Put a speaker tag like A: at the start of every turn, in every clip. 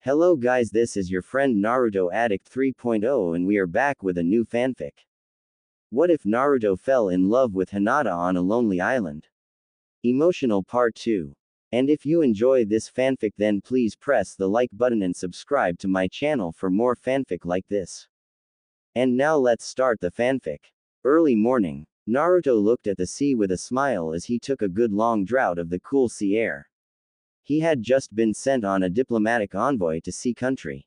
A: Hello guys, this is your friend Naruto Addict 3.0 and we are back with a new fanfic. What if Naruto fell in love with Hinata on a lonely island? Emotional Part 2. And if you enjoy this fanfic then please press the like button and subscribe to my channel for more fanfic like this. And now let's start the fanfic. Early morning, Naruto looked at the sea with a smile as he took a good long draught of the cool sea air. He had just been sent on a diplomatic envoy to sea country.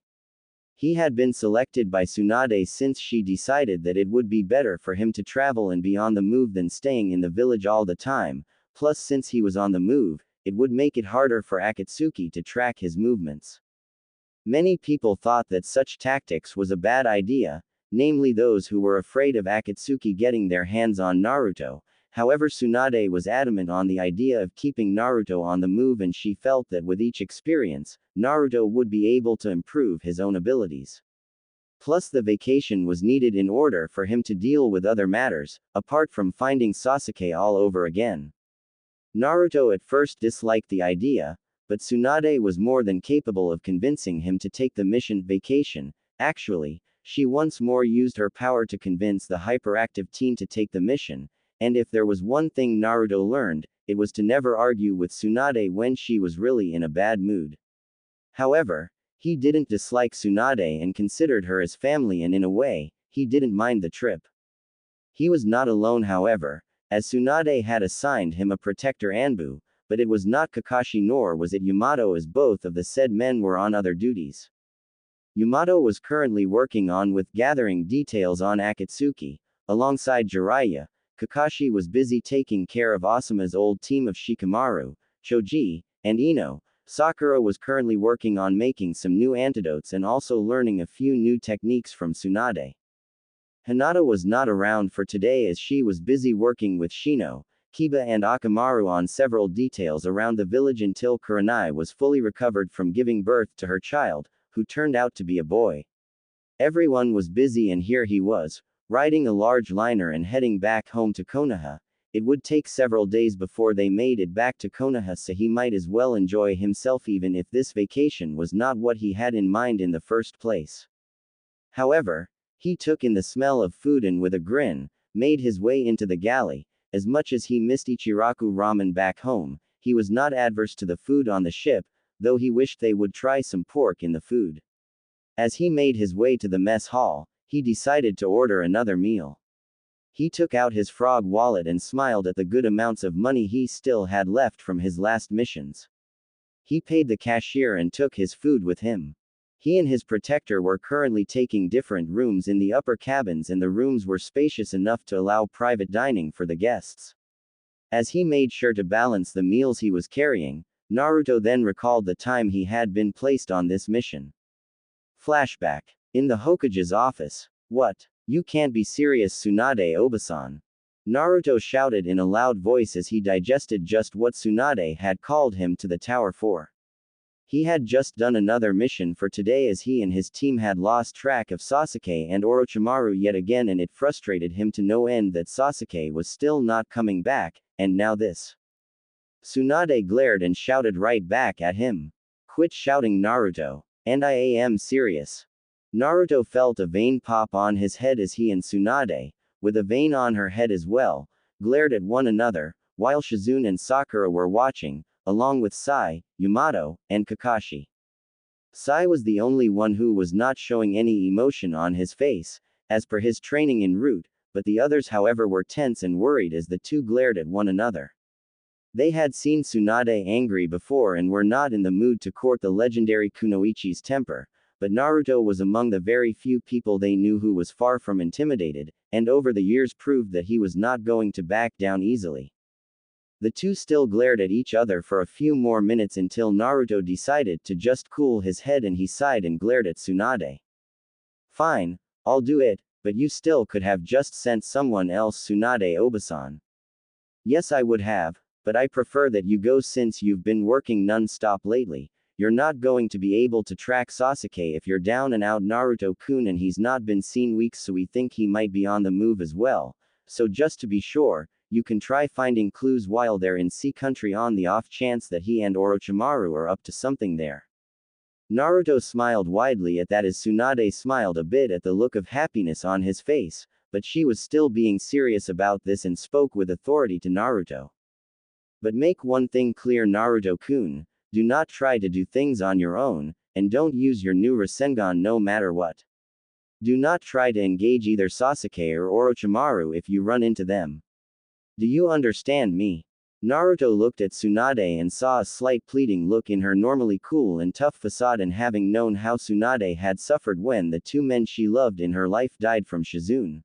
A: He had been selected by Tsunade since she decided that it would be better for him to travel and be on the move than staying in the village all the time, plus since he was on the move, it would make it harder for Akatsuki to track his movements. Many people thought that such tactics was a bad idea, namely those who were afraid of Akatsuki getting their hands on Naruto. However, Tsunade was adamant on the idea of keeping Naruto on the move and she felt that with each experience, Naruto would be able to improve his own abilities. Plus the vacation was needed in order for him to deal with other matters, apart from finding Sasuke all over again. Naruto at first disliked the idea, but Tsunade was more than capable of convincing him to take the mission vacation. Actually, she once more used her power to convince the hyperactive teen to take the mission. And if there was one thing Naruto learned, it was to never argue with Tsunade when she was really in a bad mood. However, he didn't dislike Tsunade and considered her as family and in a way, he didn't mind the trip. He was not alone however, as Tsunade had assigned him a protector Anbu, but it was not Kakashi nor was it Yamato as both of the said men were on other duties. Yamato was currently working on with gathering details on Akatsuki, alongside Jiraiya. Kakashi was busy taking care of Asuma's old team of Shikamaru, Choji, and Ino. Sakura was currently working on making some new antidotes and also learning a few new techniques from Tsunade. Hinata was not around for today as she was busy working with Shino, Kiba and Akamaru on several details around the village until Kurenai was fully recovered from giving birth to her child, who turned out to be a boy. Everyone was busy and here he was, riding a large liner and heading back home to Konoha. It would take several days before they made it back to Konoha, so he might as well enjoy himself even if this vacation was not what he had in mind in the first place. However, he took in the smell of food and with a grin, made his way into the galley. As much as he missed Ichiraku ramen back home, he was not adverse to the food on the ship, though he wished they would try some pork in the food. As he made his way to the mess hall, he decided to order another meal. He took out his frog wallet and smiled at the good amounts of money he still had left from his last missions. He paid the cashier and took his food with him. He and his protector were currently taking different rooms in the upper cabins and the rooms were spacious enough to allow private dining for the guests. As he made sure to balance the meals he was carrying, Naruto then recalled the time he had been placed on this mission. Flashback. In the Hokage's office. What? You can't be serious, Tsunade Obasan. Naruto shouted in a loud voice as he digested just what Tsunade had called him to the tower for. He had just done another mission for today as he and his team had lost track of Sasuke and Orochimaru yet again and it frustrated him to no end that Sasuke was still not coming back, and now this. Tsunade glared and shouted right back at him. Quit shouting, Naruto. And I am serious. Naruto felt a vein pop on his head as he and Tsunade, with a vein on her head as well, glared at one another, while Shizune and Sakura were watching, along with Sai, Yamato, and Kakashi. Sai was the only one who was not showing any emotion on his face, as per his training en route, but the others however were tense and worried as the two glared at one another. They had seen Tsunade angry before and were not in the mood to court the legendary Kunoichi's temper. But Naruto was among the very few people they knew who was far from intimidated, and over the years proved that he was not going to back down easily. The two still glared at each other for a few more minutes until Naruto decided to just cool his head and he sighed and glared at Tsunade. Fine, I'll do it, but you still could have just sent someone else, Tsunade Obasan. Yes, I would have, but I prefer that you go since you've been working non-stop lately. You're not going to be able to track Sasuke if you're down and out, Naruto-kun, and he's not been seen weeks, so we think he might be on the move as well. So just to be sure, you can try finding clues while they're in sea country on the off chance that he and Orochimaru are up to something there. Naruto smiled widely at that as Tsunade smiled a bit at the look of happiness on his face, but she was still being serious about this and spoke with authority to Naruto. But make one thing clear, Naruto-kun, do not try to do things on your own, and don't use your new Rasengan no matter what. Do not try to engage either Sasuke or Orochimaru if you run into them. Do you understand me? Naruto looked at Tsunade and saw a slight pleading look in her normally cool and tough facade, and having known how Tsunade had suffered when the two men she loved in her life died from Shizune,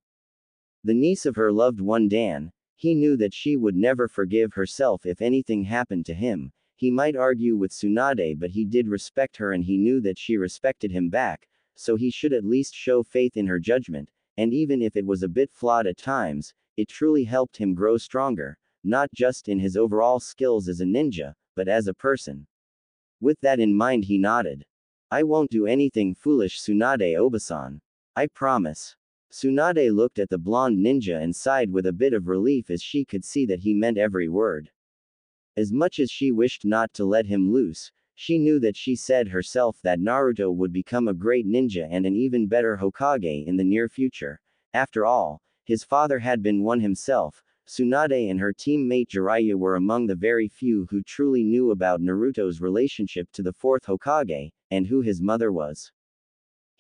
A: the niece of her loved one Dan, he knew that she would never forgive herself if anything happened to him. He might argue with Tsunade, but he did respect her and he knew that she respected him back, so he should at least show faith in her judgment, and even if it was a bit flawed at times, it truly helped him grow stronger, not just in his overall skills as a ninja, but as a person. With that in mind, he nodded. I won't do anything foolish, Tsunade Obasan. I promise. Tsunade looked at the blonde ninja and sighed with a bit of relief as she could see that he meant every word. As much as she wished not to let him loose, she knew that she said herself that Naruto would become a great ninja and an even better Hokage in the near future. After all, his father had been one himself. Tsunade and her teammate Jiraiya were among the very few who truly knew about Naruto's relationship to the fourth Hokage, and who his mother was.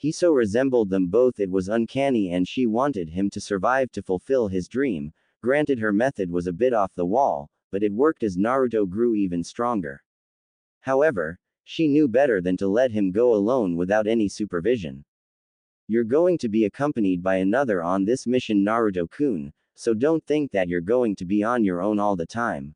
A: He so resembled them both it was uncanny, and she wanted him to survive to fulfill his dream. Granted, her method was a bit off the wall, but it worked as Naruto grew even stronger. However, she knew better than to let him go alone without any supervision. You're going to be accompanied by another on this mission, Naruto-kun, so don't think that you're going to be on your own all the time.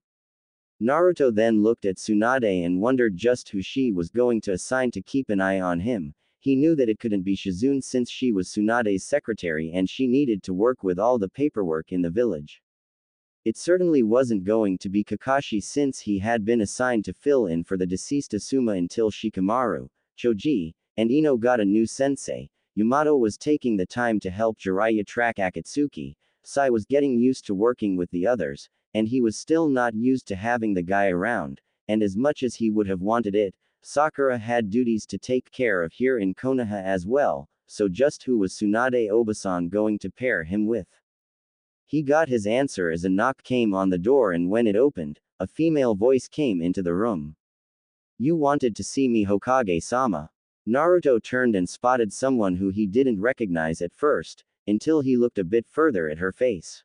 A: Naruto then looked at Tsunade and wondered just who she was going to assign to keep an eye on him. He knew that it couldn't be Shizune since she was Tsunade's secretary and she needed to work with all the paperwork in the village. It certainly wasn't going to be Kakashi since he had been assigned to fill in for the deceased Asuma until Shikamaru, Choji, and Ino got a new sensei. Yamato was taking the time to help Jiraiya track Akatsuki. Sai was getting used to working with the others, and he was still not used to having the guy around, and as much as he would have wanted it, Sakura had duties to take care of here in Konoha as well, so just who was Tsunade Obasan going to pair him with? He got his answer as a knock came on the door, and when it opened, a female voice came into the room. You wanted to see me, Hokage-sama. Naruto turned and spotted someone who he didn't recognize at first, until he looked a bit further at her face.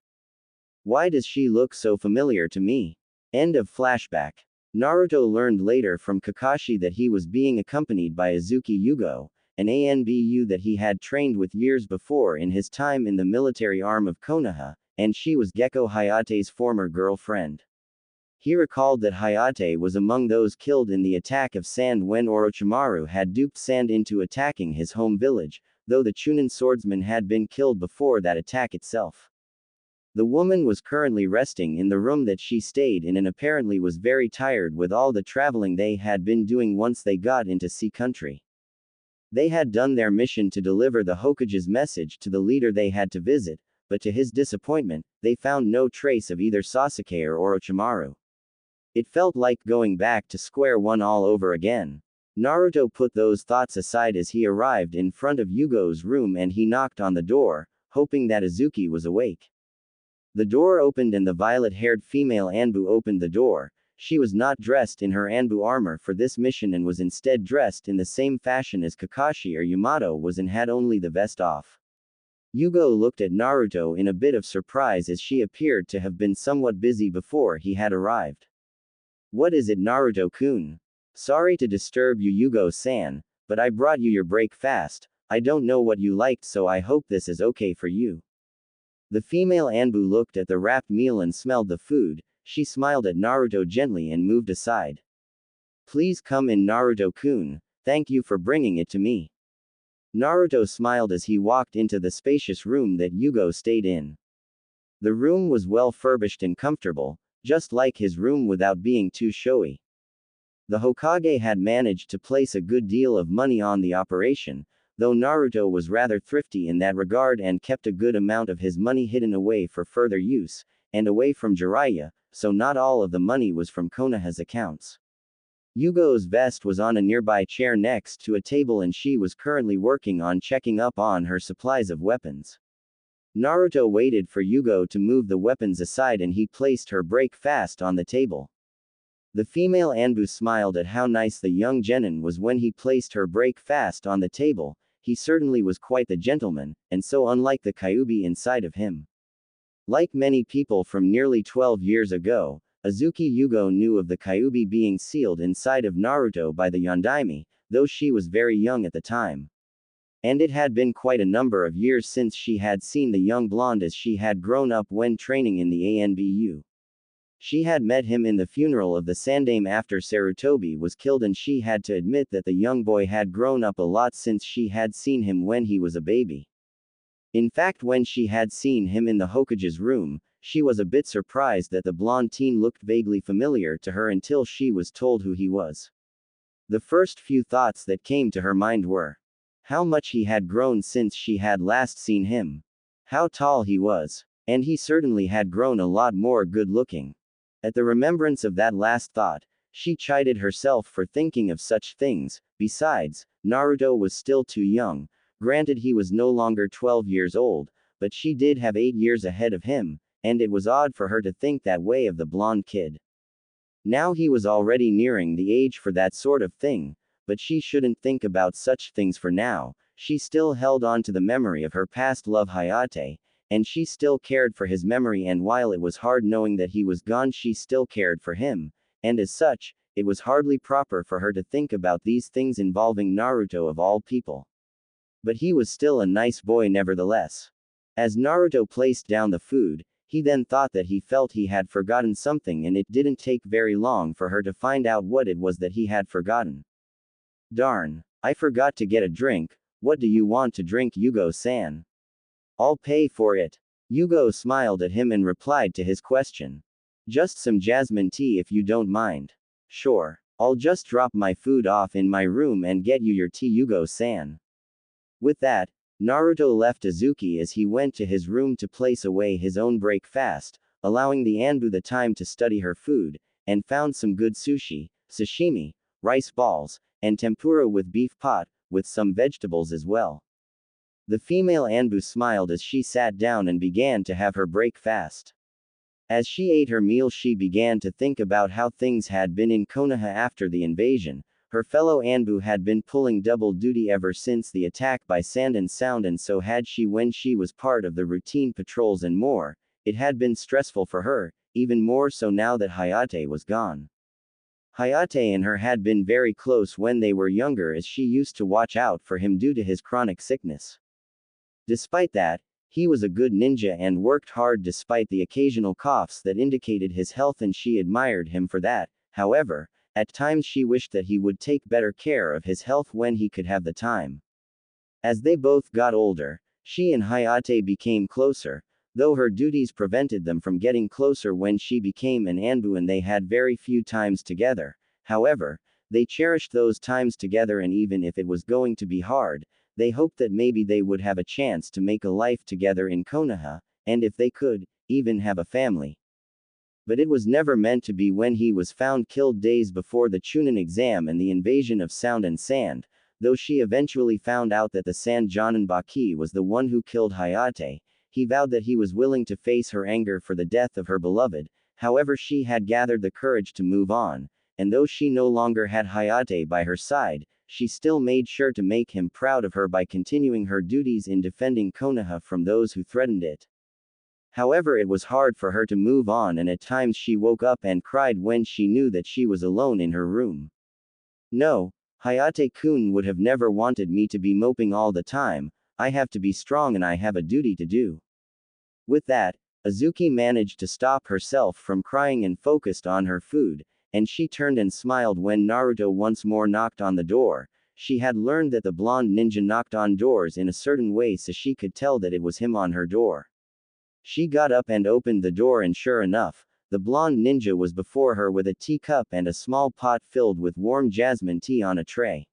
A: Why does she look so familiar to me? End of flashback. Naruto learned later from Kakashi that he was being accompanied by Azuki Yugo, an ANBU that he had trained with years before in his time in the military arm of Konoha, and she was Gekko Hayate's former girlfriend. He recalled that Hayate was among those killed in the attack of Sand when Orochimaru had duped Sand into attacking his home village, though the Chunin swordsman had been killed before that attack itself. The woman was currently resting in the room that she stayed in and apparently was very tired with all the traveling they had been doing once they got into Sea Country. They had done their mission to deliver the Hokage's message to the leader they had to visit, but to his disappointment, they found no trace of either Sasuke or Orochimaru. It felt like going back to square one all over again. Naruto put those thoughts aside as he arrived in front of Yugo's room and he knocked on the door, hoping that Azuki was awake. The door opened and the violet-haired female Anbu opened the door. She was not dressed in her Anbu armor for this mission and was instead dressed in the same fashion as Kakashi or Yamato was and had only the vest off. Yugo looked at Naruto in a bit of surprise as she appeared to have been somewhat busy before he had arrived. What is it, Naruto-kun? Sorry to disturb you, Yugo-san, but I brought you your breakfast. I don't know what you liked, so I hope this is okay for you. The female Anbu looked at the wrapped meal and smelled the food. She smiled at Naruto gently and moved aside. Please come in, Naruto-kun. Thank you for bringing it to me. Naruto smiled as he walked into the spacious room that Yugo stayed in. The room was well furnished and comfortable, just like his room without being too showy. The Hokage had managed to place a good deal of money on the operation, though Naruto was rather thrifty in that regard and kept a good amount of his money hidden away for further use, and away from Jiraiya, so not all of the money was from Konoha's accounts. Yugo's vest was on a nearby chair next to a table and she was currently working on checking up on her supplies of weapons. Naruto waited for Yugo to move the weapons aside and he placed her break fast on the table. The female Anbu smiled at how nice the young genin was when he placed her break fast on the table. He certainly was quite the gentleman, and so unlike the Kyuubi inside of him. Like many people from nearly 12 years ago, Azuki Yugo knew of the Kyuubi being sealed inside of Naruto by the Yondaime, though she was very young at the time. And it had been quite a number of years since she had seen the young blonde as she had grown up when training in the ANBU. She had met him in the funeral of the Sandaime after Sarutobi was killed and she had to admit that the young boy had grown up a lot since she had seen him when he was a baby. In fact, when she had seen him in the Hokage's room, she was a bit surprised that the blonde teen looked vaguely familiar to her until she was told who he was. The first few thoughts that came to her mind were how much he had grown since she had last seen him, how tall he was, and he certainly had grown a lot more good looking. At the remembrance of that last thought, she chided herself for thinking of such things. Besides, Naruto was still too young. Granted, he was no longer 12 years old, but she did have 8 years ahead of him, and it was odd for her to think that way of the blonde kid. Now he was already nearing the age for that sort of thing, but she shouldn't think about such things for now. She still held on to the memory of her past love Hayate, and she still cared for his memory, and while it was hard knowing that he was gone, she still cared for him, and as such, it was hardly proper for her to think about these things involving Naruto of all people. But he was still a nice boy nevertheless. As Naruto placed down the food, he then thought that he felt he had forgotten something, and it didn't take very long for her to find out what it was that he had forgotten. Darn, I forgot to get a drink. What do you want to drink, Yugo-san? I'll pay for it. Yugo smiled at him and replied to his question. Just some jasmine tea if you don't mind. Sure, I'll just drop my food off in my room and get you your tea, Yugo-san. With that, Naruto left Azuki as he went to his room to place away his own break fast, allowing the Anbu the time to study her food, and found some good sushi, sashimi, rice balls, and tempura with beef pot, with some vegetables as well. The female Anbu smiled as she sat down and began to have her break fast. As she ate her meal, she began to think about how things had been in Konoha after the invasion. Her fellow Anbu had been pulling double duty ever since the attack by Sand and Sound, and so had she when she was part of the routine patrols and more. It had been stressful for her, even more so now that Hayate was gone. Hayate and her had been very close when they were younger, as she used to watch out for him due to his chronic sickness. Despite that, he was a good ninja and worked hard despite the occasional coughs that indicated his health, and she admired him for that. However, at times she wished that he would take better care of his health when he could have the time. As they both got older, she and Hayate became closer, though her duties prevented them from getting closer when she became an Anbu and they had very few times together. However, they cherished those times together, and even if it was going to be hard, they hoped that maybe they would have a chance to make a life together in Konoha, and if they could, even have a family. But it was never meant to be when he was found killed days before the Chunin exam and the invasion of Sound and Sand, though she eventually found out that the Sand Jonin Baki was the one who killed Hayate. He vowed that he was willing to face her anger for the death of her beloved. However, she had gathered the courage to move on, and though she no longer had Hayate by her side, she still made sure to make him proud of her by continuing her duties in defending Konoha from those who threatened it. However, it was hard for her to move on, and at times she woke up and cried when she knew that she was alone in her room. No, Hayate-kun would have never wanted me to be moping all the time. I have to be strong and I have a duty to do. With that, Azuki managed to stop herself from crying and focused on her food, and she turned and smiled when Naruto once more knocked on the door. She had learned that the blonde ninja knocked on doors in a certain way, so she could tell that it was him on her door. She got up and opened the door, and sure enough, the blonde ninja was before her with a teacup and a small pot filled with warm jasmine tea on a tray.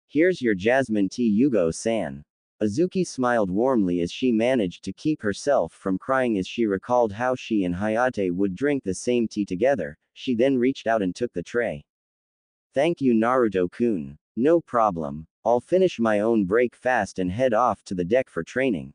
A: Here's your jasmine tea, Yugo-san. Azuki smiled warmly as she managed to keep herself from crying as she recalled how she and Hayate would drink the same tea together. She then reached out and took the tray. Thank you, Naruto-kun. No problem. I'll finish my own break fast and head off to the deck for training.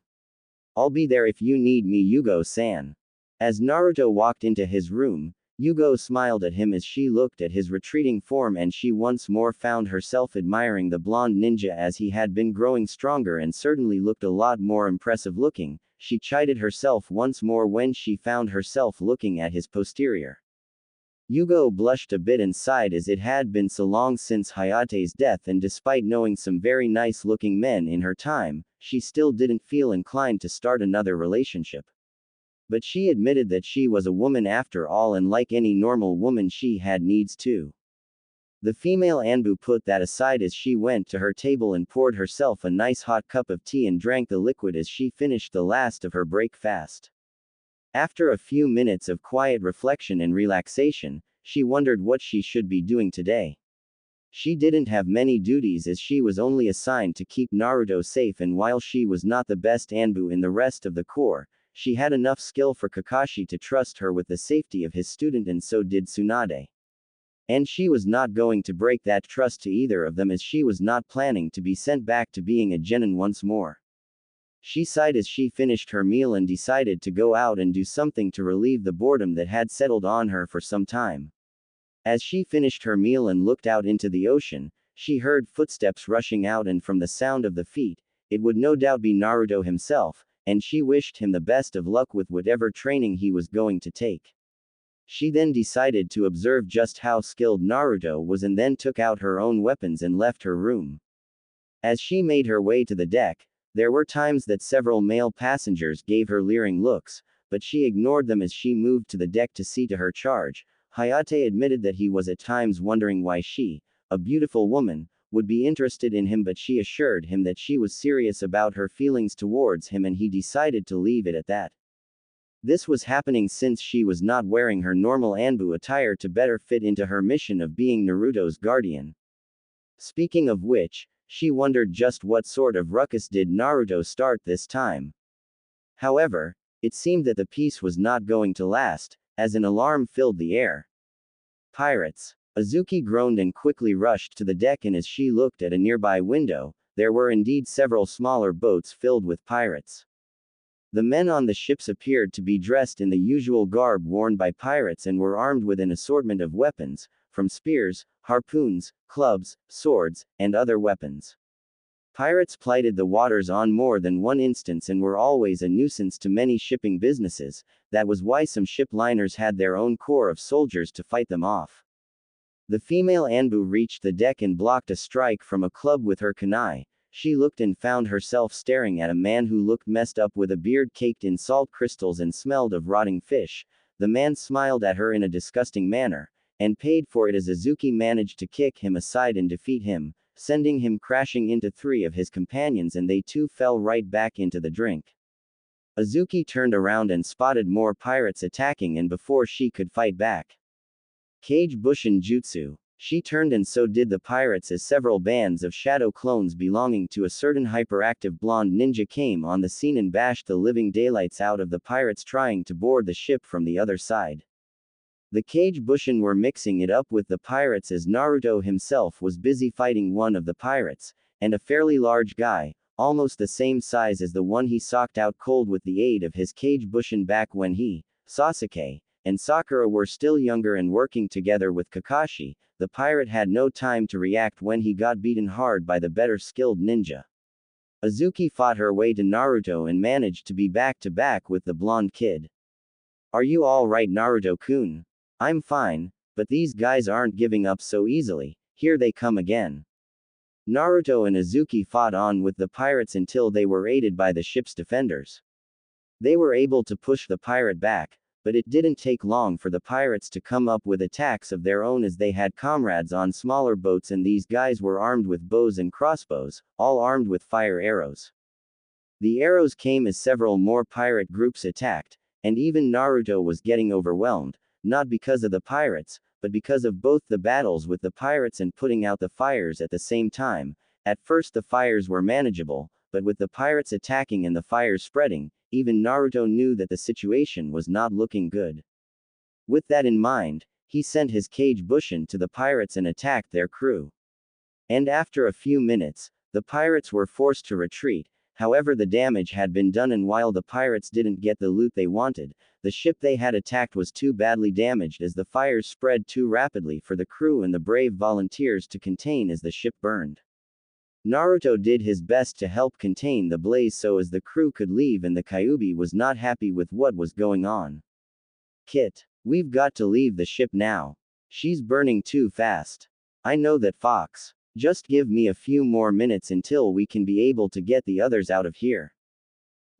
A: I'll be there if you need me, Yugo-san. As Naruto walked into his room, Yugo smiled at him as she looked at his retreating form, and she once more found herself admiring the blonde ninja as he had been growing stronger and certainly looked a lot more impressive looking. She chided herself once more when she found herself looking at his posterior. Yugo blushed a bit and sighed, as it had been so long since Hayate's death, and despite knowing some very nice-looking men in her time, she still didn't feel inclined to start another relationship. But she admitted that she was a woman after all, and like any normal woman she had needs too. The female Anbu put that aside as she went to her table and poured herself a nice hot cup of tea and drank the liquid as she finished the last of her break fast. After a few minutes of quiet reflection and relaxation, she wondered what she should be doing today. She didn't have many duties as she was only assigned to keep Naruto safe, and while she was not the best Anbu in the rest of the corps, she had enough skill for Kakashi to trust her with the safety of his student, and so did Tsunade. And she was not going to break that trust to either of them, as she was not planning to be sent back to being a genin once more. She sighed as she finished her meal and decided to go out and do something to relieve the boredom that had settled on her for some time. As she finished her meal and looked out into the ocean, she heard footsteps rushing out, and from the sound of the feet, it would no doubt be Naruto himself, and she wished him the best of luck with whatever training he was going to take. She then decided to observe just how skilled Naruto was, and then took out her own weapons and left her room. As she made her way to the deck, there were times that several male passengers gave her leering looks, but she ignored them as she moved to the deck to see to her charge. Hayate admitted that he was at times wondering why she, a beautiful woman, would be interested in him, but she assured him that she was serious about her feelings towards him, and he decided to leave it at that. This was happening since she was not wearing her normal Anbu attire to better fit into her mission of being Naruto's guardian. Speaking of which, she wondered just what sort of ruckus did Naruto start this time. However, it seemed that the peace was not going to last, as an alarm filled the air. Pirates! Azuki groaned and quickly rushed to the deck, and as she looked at a nearby window, there were indeed several smaller boats filled with pirates. The men on the ships appeared to be dressed in the usual garb worn by pirates and were armed with an assortment of weapons, from spears, harpoons, clubs, swords, and other weapons. Pirates plighted the waters on more than one instance and were always a nuisance to many shipping businesses. That was why some ship liners had their own corps of soldiers to fight them off. The female Anbu reached the deck and blocked a strike from a club with her kunai. She looked and found herself staring at a man who looked messed up with a beard caked in salt crystals and smelled of rotting fish. The man smiled at her in a disgusting manner, and paid for it as Azuki managed to kick him aside and defeat him, sending him crashing into three of his companions, and they too fell right back into the drink. Azuki turned around and spotted more pirates attacking, and before she could fight back, Kage Bushin Jutsu. She turned, and so did the pirates, as several bands of shadow clones belonging to a certain hyperactive blonde ninja came on the scene and bashed the living daylights out of the pirates trying to board the ship from the other side. The Kage Bushin were mixing it up with the pirates as Naruto himself was busy fighting one of the pirates, and a fairly large guy, almost the same size as the one he socked out cold with the aid of his Kage Bushin back when he, Sasuke, and Sakura were still younger and working together with Kakashi. The pirate had no time to react when he got beaten hard by the better skilled ninja. Azuki fought her way to Naruto and managed to be back to back with the blonde kid. "Are you alright, Naruto-kun?" "I'm fine, but these guys aren't giving up so easily. Here they come again." Naruto and Azuki fought on with the pirates until they were aided by the ship's defenders. They were able to push the pirate back, but it didn't take long for the pirates to come up with attacks of their own, as they had comrades on smaller boats, and these guys were armed with bows and crossbows, all armed with fire arrows. The arrows came as several more pirate groups attacked, and even Naruto was getting overwhelmed, not because of the pirates, but because of both the battles with the pirates and putting out the fires at the same time. At first the fires were manageable, but with the pirates attacking and the fires spreading, even Naruto knew that the situation was not looking good. With that in mind, he sent his Kage Bushin to the pirates and attacked their crew. And after a few minutes, the pirates were forced to retreat. However, the damage had been done, and while the pirates didn't get the loot they wanted, the ship they had attacked was too badly damaged as the fires spread too rapidly for the crew and the brave volunteers to contain as the ship burned. Naruto did his best to help contain the blaze so as the crew could leave, and the Kyuubi was not happy with what was going on. Kit, we've got to leave the ship now. She's burning too fast. I know that, Fox. Just give me a few more minutes until we can be able to get the others out of here.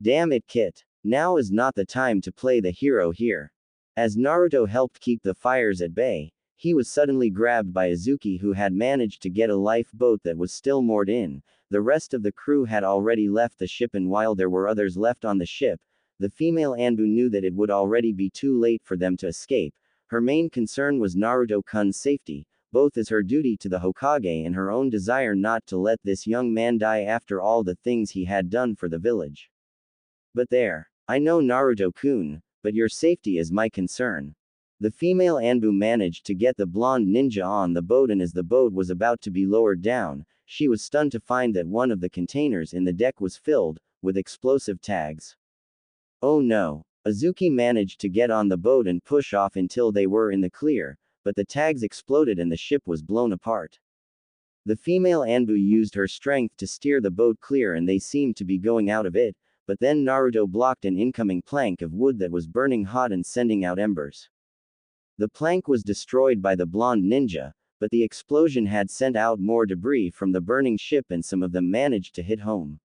A: Damn it, Kit. Now is not the time to play the hero here. As Naruto helped keep the fires at bay, he was suddenly grabbed by Azuki, who had managed to get a lifeboat that was still moored in. The rest of the crew had already left the ship, and while there were others left on the ship, the female Anbu knew that it would already be too late for them to escape. Her main concern was Naruto-kun's safety, both as her duty to the Hokage and her own desire not to let this young man die after all the things he had done for the village. But there. I know, Naruto-kun, but your safety is my concern. The female Anbu managed to get the blonde ninja on the boat, and as the boat was about to be lowered down, she was stunned to find that one of the containers in the deck was filled with explosive tags. Oh no. Azuki managed to get on the boat and push off until they were in the clear, but the tags exploded and the ship was blown apart. The female Anbu used her strength to steer the boat clear, and they seemed to be going out of it, but then Naruto blocked an incoming plank of wood that was burning hot and sending out embers. The plank was destroyed by the blonde ninja, but the explosion had sent out more debris from the burning ship, and some of them managed to hit home.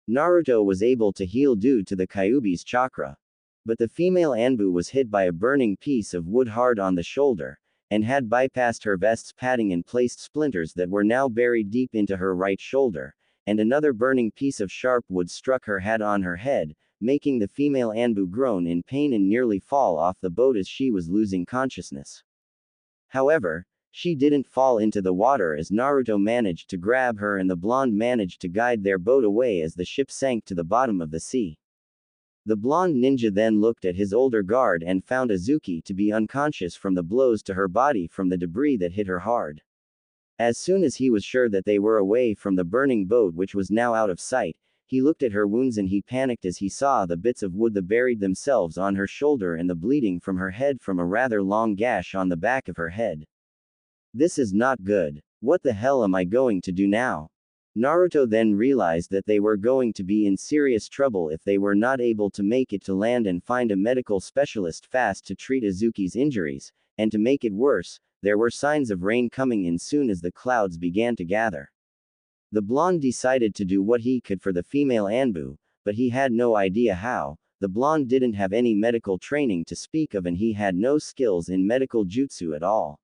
A: Naruto was able to heal due to the Kyuubi's chakra. But the female Anbu was hit by a burning piece of wood hard on the shoulder, and had bypassed her vest's padding and placed splinters that were now buried deep into her right shoulder, and another burning piece of sharp wood struck her hat on her head, making the female Anbu groan in pain and nearly fall off the boat as she was losing consciousness. However, she didn't fall into the water as Naruto managed to grab her, and the blonde managed to guide their boat away as the ship sank to the bottom of the sea. The blonde ninja then looked at his older guard and found Azuki to be unconscious from the blows to her body from the debris that hit her hard. As soon as he was sure that they were away from the burning boat, which was now out of sight, he looked at her wounds and he panicked as he saw the bits of wood that buried themselves on her shoulder and the bleeding from her head from a rather long gash on the back of her head. This is not good. What the hell am I going to do now? Naruto then realized that they were going to be in serious trouble if they were not able to make it to land and find a medical specialist fast to treat Azuki's injuries, and to make it worse, there were signs of rain coming in soon as the clouds began to gather. The blonde decided to do what he could for the female Anbu, but he had no idea how. The blonde didn't have any medical training to speak of, and he had no skills in medical jutsu at all.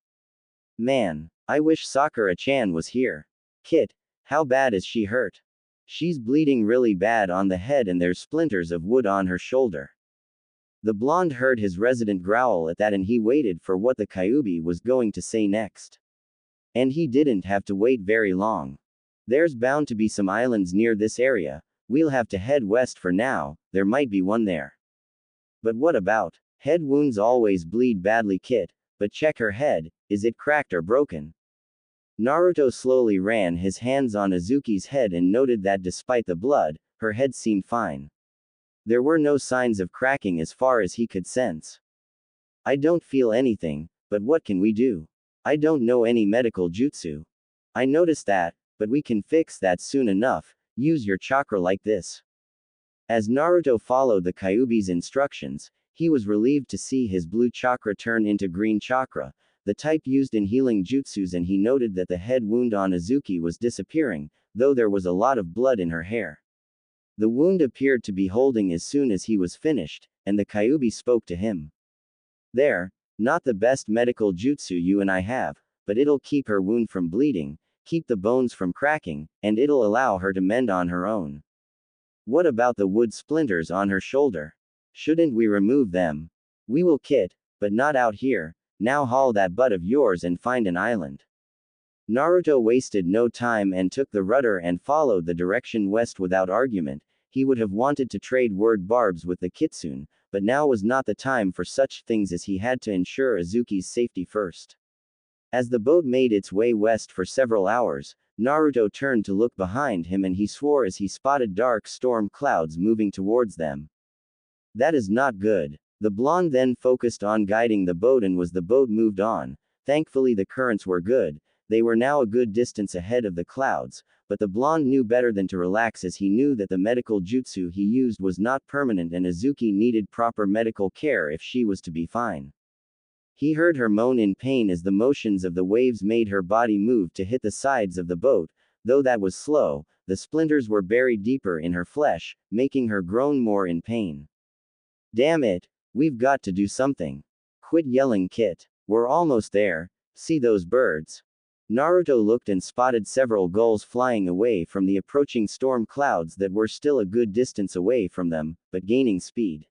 A: Man, I wish Sakura-chan was here. Kit, how bad is she hurt? She's bleeding really bad on the head and there's splinters of wood on her shoulder. The blonde heard his resident growl at that, and he waited for what the Kyuubi was going to say next. And he didn't have to wait very long. There's bound to be some islands near this area. We'll have to head west for now, there might be one there. But what about? Head wounds always bleed badly, Kit, but check her head, is it cracked or broken? Naruto slowly ran his hands on Azuki's head and noted that despite the blood, her head seemed fine. There were no signs of cracking as far as he could sense. I don't feel anything, but what can we do? I don't know any medical jutsu. I noticed that, but we can fix that soon enough, use your chakra like this. As Naruto followed the Kyuubi's instructions, he was relieved to see his blue chakra turn into green chakra, the type used in healing jutsus, and he noted that the head wound on Azuki was disappearing, though there was a lot of blood in her hair. The wound appeared to be holding as soon as he was finished, and the Kyuubi spoke to him. There, not the best medical jutsu you and I have, but it'll keep her wound from bleeding, keep the bones from cracking, and it'll allow her to mend on her own. What about the wood splinters on her shoulder? Shouldn't we remove them? We will, Kit, but not out here. Now haul that butt of yours and find an island. Naruto wasted no time and took the rudder and followed the direction west without argument. He would have wanted to trade word barbs with the kitsune, but now was not the time for such things as he had to ensure Azuki's safety first. As the boat made its way west for several hours, Naruto turned to look behind him and he swore as he spotted dark storm clouds moving towards them. That is not good. The blonde then focused on guiding the boat, and as the boat moved on, thankfully the currents were good, they were now a good distance ahead of the clouds, but the blonde knew better than to relax as he knew that the medical jutsu he used was not permanent and Azuki needed proper medical care if she was to be fine. He heard her moan in pain as the motions of the waves made her body move to hit the sides of the boat, though that was slow, the splinters were buried deeper in her flesh, making her groan more in pain. Damn it, we've got to do something. Quit yelling, Kit. We're almost there. See those birds? Naruto looked and spotted several gulls flying away from the approaching storm clouds that were still a good distance away from them, but gaining speed.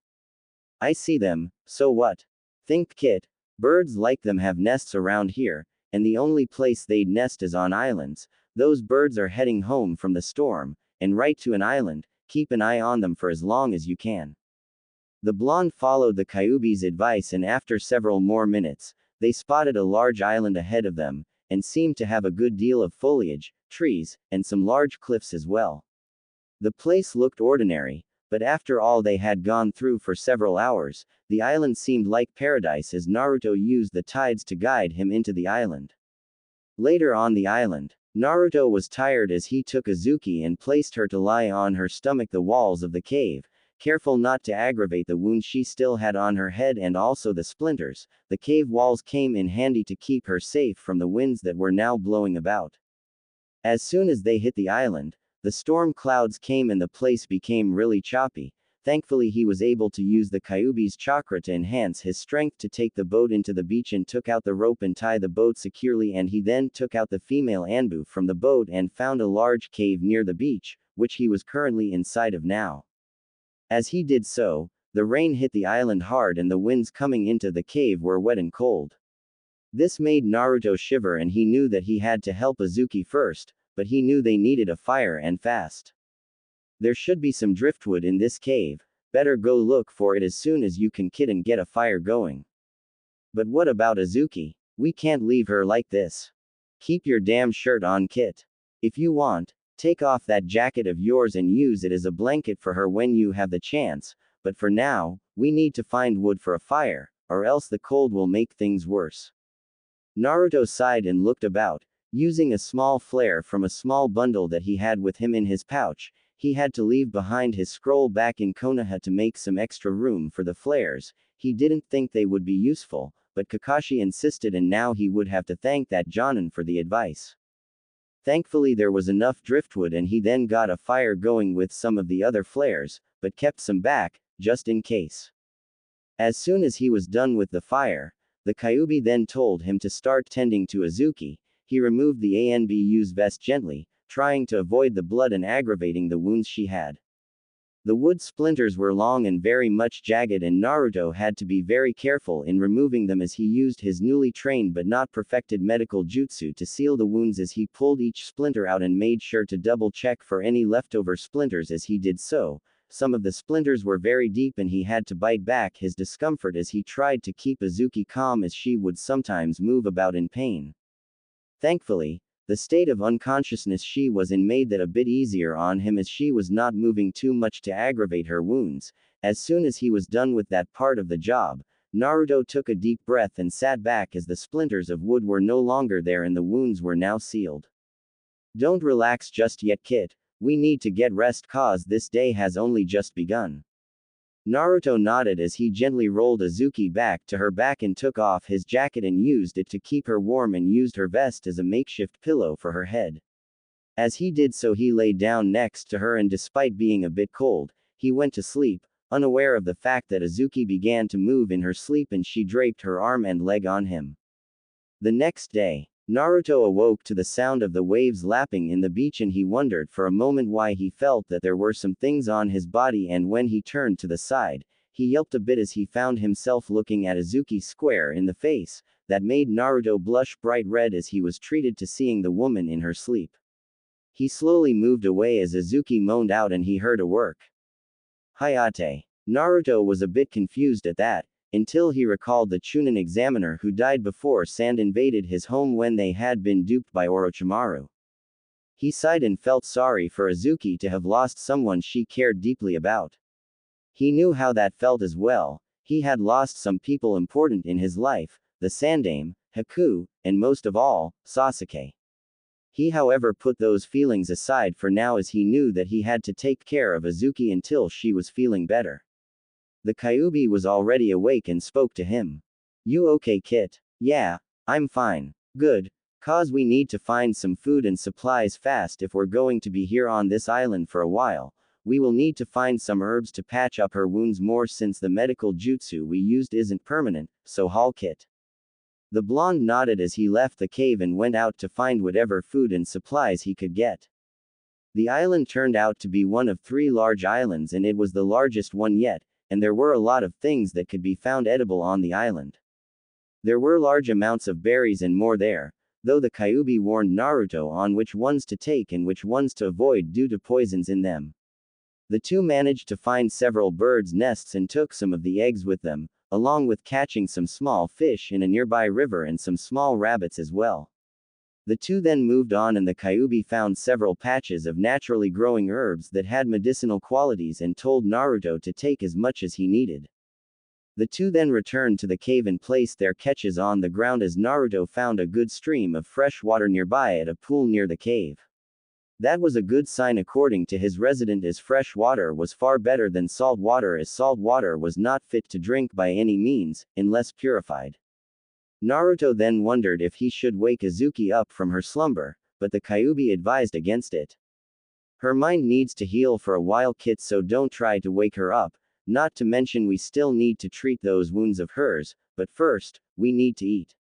A: I see them, so what? Think, Kit. Birds like them have nests around here, and the only place they'd nest is on islands. Those birds are heading home from the storm, and right to an island. Keep an eye on them for as long as you can. The blonde followed the Kyuubi's advice, and after several more minutes, they spotted a large island ahead of them, and seemed to have a good deal of foliage, trees, and some large cliffs as well. The place looked ordinary, but after all they had gone through for several hours, the island seemed like paradise as Naruto used the tides to guide him into the island. Later on the island, Naruto was tired as he took Azuki and placed her to lie on her stomach the walls of the cave, careful not to aggravate the wound she still had on her head and also the splinters. The cave walls came in handy to keep her safe from the winds that were now blowing about. As soon as they hit the island, the storm clouds came and the place became really choppy. Thankfully he was able to use the Kyuubi's chakra to enhance his strength to take the boat into the beach and took out the rope and tie the boat securely, and he then took out the female Anbu from the boat and found a large cave near the beach, which he was currently inside of now. As he did so, the rain hit the island hard and the winds coming into the cave were wet and cold. This made Naruto shiver and he knew that he had to help Azuki first, but he knew they needed a fire and fast. There should be some driftwood in this cave, better go look for it as soon as you can, Kid, and get a fire going. But what about Azuki? We can't leave her like this. Keep your damn shirt on, Kit. If you want, take off that jacket of yours and use it as a blanket for her when you have the chance, but for now, we need to find wood for a fire, or else the cold will make things worse. Naruto sighed and looked about. Using a small flare from a small bundle that he had with him in his pouch, he had to leave behind his scroll back in Konoha to make some extra room for the flares. He didn't think they would be useful, but Kakashi insisted, and now he would have to thank that Jonin for the advice. Thankfully there was enough driftwood and he then got a fire going with some of the other flares, but kept some back, just in case. As soon as he was done with the fire, the Kyuubi then told him to start tending to Azuki. He removed the Anbu's vest gently, trying to avoid the blood and aggravating the wounds she had. The wood splinters were long and very much jagged, and Naruto had to be very careful in removing them as he used his newly trained but not perfected medical jutsu to seal the wounds as he pulled each splinter out and made sure to double check for any leftover splinters as he did so. Some of the splinters were very deep and he had to bite back his discomfort as he tried to keep Azuki calm as she would sometimes move about in pain. Thankfully, the state of unconsciousness she was in made that a bit easier on him as she was not moving too much to aggravate her wounds. As soon as he was done with that part of the job, Naruto took a deep breath and sat back as the splinters of wood were no longer there and the wounds were now sealed. Don't relax just yet, Kid. We need to get rest cause this day has only just begun. Naruto nodded as he gently rolled Azuki back to her back and took off his jacket and used it to keep her warm and used her vest as a makeshift pillow for her head. As he did so he lay down next to her and despite being a bit cold, he went to sleep, unaware of the fact that Azuki began to move in her sleep and she draped her arm and leg on him. The next day, Naruto awoke to the sound of the waves lapping in the beach and he wondered for a moment why he felt that there were some things on his body, and when he turned to the side, he yelped a bit as he found himself looking at Azuki square in the face. That made Naruto blush bright red as he was treated to seeing the woman in her sleep. He slowly moved away as Azuki moaned out and he heard a work. Hayate. Naruto was a bit confused at that, until he recalled the Chunin examiner who died before Sand invaded his home when they had been duped by Orochimaru. He sighed and felt sorry for Azuki to have lost someone she cared deeply about. He knew how that felt as well. He had lost some people important in his life, the Sandaime, Haku, and most of all, Sasuke. He however put those feelings aside for now as he knew that he had to take care of Azuki until she was feeling better. The Kyuubi was already awake and spoke to him. You okay, Kit? Yeah, I'm fine. Good. Cause we need to find some food and supplies fast if we're going to be here on this island for a while. We will need to find some herbs to patch up her wounds more since the medical jutsu we used isn't permanent, so haul Kit. The blonde nodded as he left the cave and went out to find whatever food and supplies he could get. The island turned out to be one of 3 large islands and it was the largest one yet, and there were a lot of things that could be found edible on the island. There were large amounts of berries and more there, though the Kyuubi warned Naruto on which ones to take and which ones to avoid due to poisons in them. The two managed to find several birds' nests and took some of the eggs with them, along with catching some small fish in a nearby river and some small rabbits as well. The two then moved on and the Kyuubi found several patches of naturally growing herbs that had medicinal qualities and told Naruto to take as much as he needed. The two then returned to the cave and placed their catches on the ground as Naruto found a good stream of fresh water nearby at a pool near the cave. That was a good sign according to his resident as fresh water was far better than salt water as salt water was not fit to drink by any means, unless purified. Naruto then wondered if he should wake Azuki up from her slumber, but the Kyuubi advised against it. Her mind needs to heal for a while Kit, so don't try to wake her up, not to mention we still need to treat those wounds of hers, but first, we need to eat.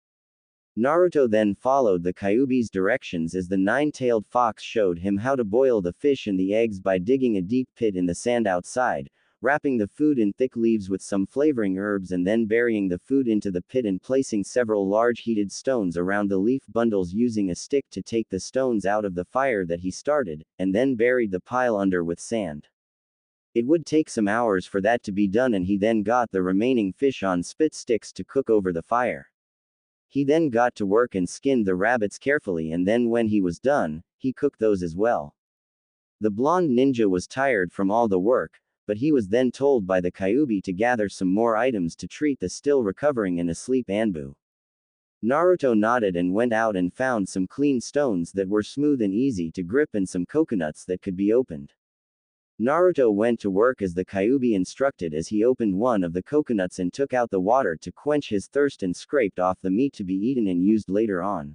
A: Naruto then followed the Kyuubi's directions as the 9-tailed fox showed him how to boil the fish and the eggs by digging a deep pit in the sand outside, wrapping the food in thick leaves with some flavoring herbs and then burying the food into the pit and placing several large heated stones around the leaf bundles using a stick to take the stones out of the fire that he started, and then buried the pile under with sand. It would take some hours for that to be done and he then got the remaining fish on spit sticks to cook over the fire. He then got to work and skinned the rabbits carefully and then when he was done, he cooked those as well. The blonde ninja was tired from all the work, but he was then told by the Kyuubi to gather some more items to treat the still recovering and asleep Anbu. Naruto nodded and went out and found some clean stones that were smooth and easy to grip and some coconuts that could be opened. Naruto went to work as the Kyuubi instructed as he opened one of the coconuts and took out the water to quench his thirst and scraped off the meat to be eaten and used later on.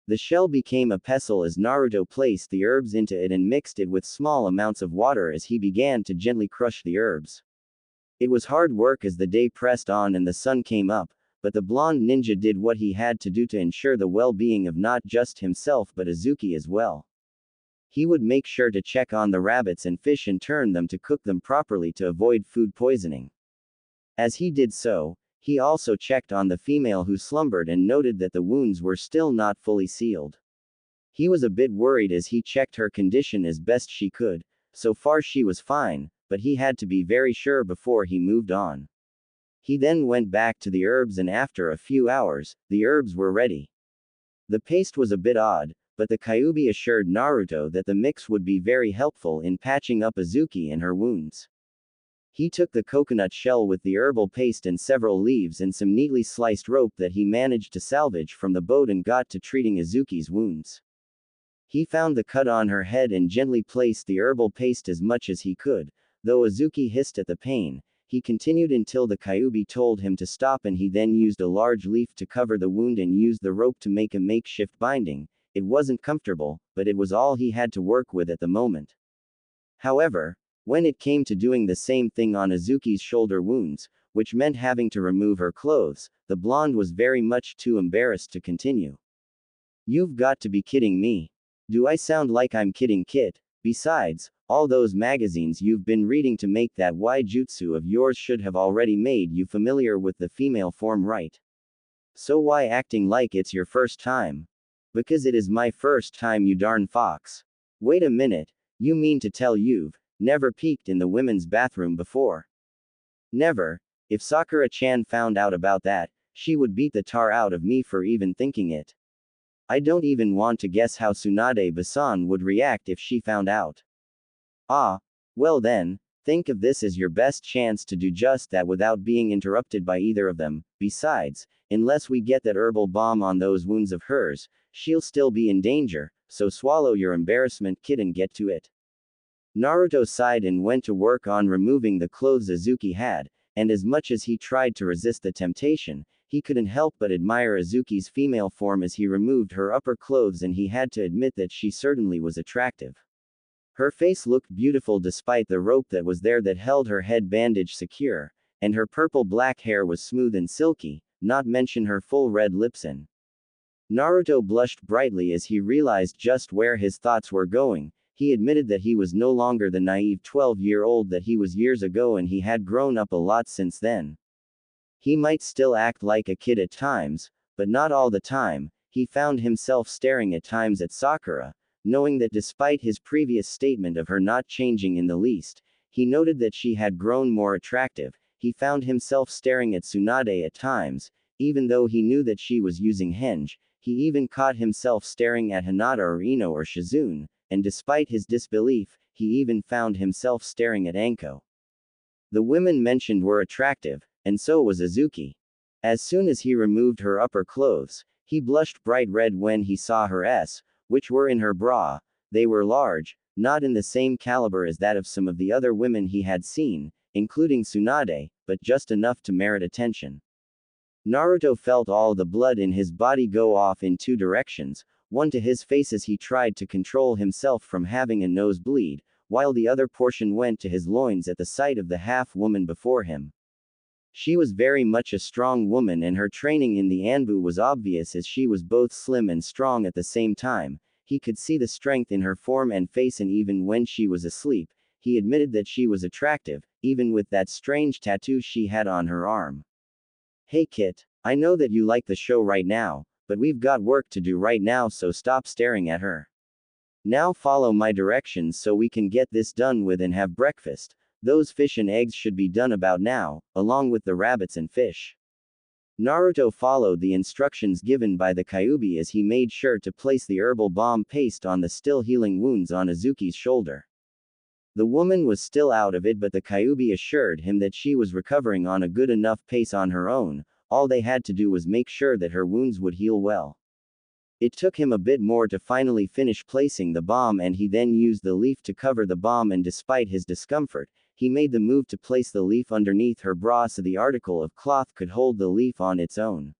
A: The shell became a pestle as Naruto placed the herbs into it and mixed it with small amounts of water as he began to gently crush the herbs. It was hard work as the day pressed on and the sun came up, but the blonde ninja did what he had to do to ensure the well-being of not just himself but Azuki as well. He would make sure to check on the rabbits and fish and turn them to cook them properly to avoid food poisoning. As he did so, he also checked on the female who slumbered and noted that the wounds were still not fully sealed. He was a bit worried as he checked her condition as best she could. So far she was fine, but he had to be very sure before he moved on. He then went back to the herbs and after a few hours, the herbs were ready. The paste was a bit odd, but the Kyuubi assured Naruto that the mix would be very helpful in patching up Azuki and her wounds. He took the coconut shell with the herbal paste and several leaves and some neatly sliced rope that he managed to salvage from the boat and got to treating Azuki's wounds. He found the cut on her head and gently placed the herbal paste as much as he could, though Azuki hissed at the pain. He continued until the Kyuubi told him to stop and he then used a large leaf to cover the wound and used the rope to make a makeshift binding. It wasn't comfortable, but it was all he had to work with at the moment. However, when it came to doing the same thing on Azuki's shoulder wounds, which meant having to remove her clothes, the blonde was very much too embarrassed to continue. You've got to be kidding me. Do I sound like I'm kidding, Kit? Besides, all those magazines you've been reading to make that waijutsu of yours should have already made you familiar with the female form, right? So why acting like it's your first time? Because it is my first time, you darn fox. Wait a minute, you mean to tell you've never peeked in the women's bathroom before? Never. If Sakura-chan found out about that, she would beat the tar out of me for even thinking it. I don't even want to guess how Tsunade-san would react if she found out. Ah, well then, think of this as your best chance to do just that without being interrupted by either of them. Besides, unless we get that herbal balm on those wounds of hers, she'll still be in danger, so swallow your embarrassment, kid, and get to it. Naruto sighed and went to work on removing the clothes Azuki had, and as much as he tried to resist the temptation, he couldn't help but admire Azuki's female form as he removed her upper clothes, and he had to admit that she certainly was attractive. Her face looked beautiful despite the rope that was there that held her head bandaged secure, and her purple-black hair was smooth and silky, not mention her full red lips and. Naruto blushed brightly as he realized just where his thoughts were going. He admitted that he was no longer the naive 12-year-old that he was years ago, and he had grown up a lot since then. He might still act like a kid at times, but not all the time. He found himself staring at times at Sakura, knowing that despite his previous statement of her not changing in the least, he noted that she had grown more attractive. He found himself staring at Tsunade at times, even though he knew that she was using henge. He even caught himself staring at Hinata or Ino or Shizune, and despite his disbelief, he even found himself staring at Anko. The women mentioned were attractive, and so was Azuki. As soon as he removed her upper clothes, he blushed bright red when he saw her S, which were in her bra. They were large, not in the same caliber as that of some of the other women he had seen, including Tsunade, but just enough to merit attention. Naruto felt all the blood in his body go off in two directions, one to his face as he tried to control himself from having a nosebleed, while the other portion went to his loins at the sight of the half-woman before him. She was very much a strong woman, and her training in the Anbu was obvious as she was both slim and strong at the same time. He could see the strength in her form and face, and even when she was asleep, he admitted that she was attractive, even with that strange tattoo she had on her arm. Hey Kit, I know that you like the show right now, but we've got work to do right now, so stop staring at her. Now follow my directions so we can get this done with and have breakfast. Those fish and eggs should be done about now, along with the rabbits and fish. Naruto followed the instructions given by the Kyuubi as he made sure to place the herbal balm paste on the still healing wounds on Azuki's shoulder. The woman was still out of it, but the Kyuubi assured him that she was recovering on a good enough pace on her own. All they had to do was make sure that her wounds would heal well. It took him a bit more to finally finish placing the balm, and he then used the leaf to cover the balm, and despite his discomfort, he made the move to place the leaf underneath her bra so the article of cloth could hold the leaf on its own.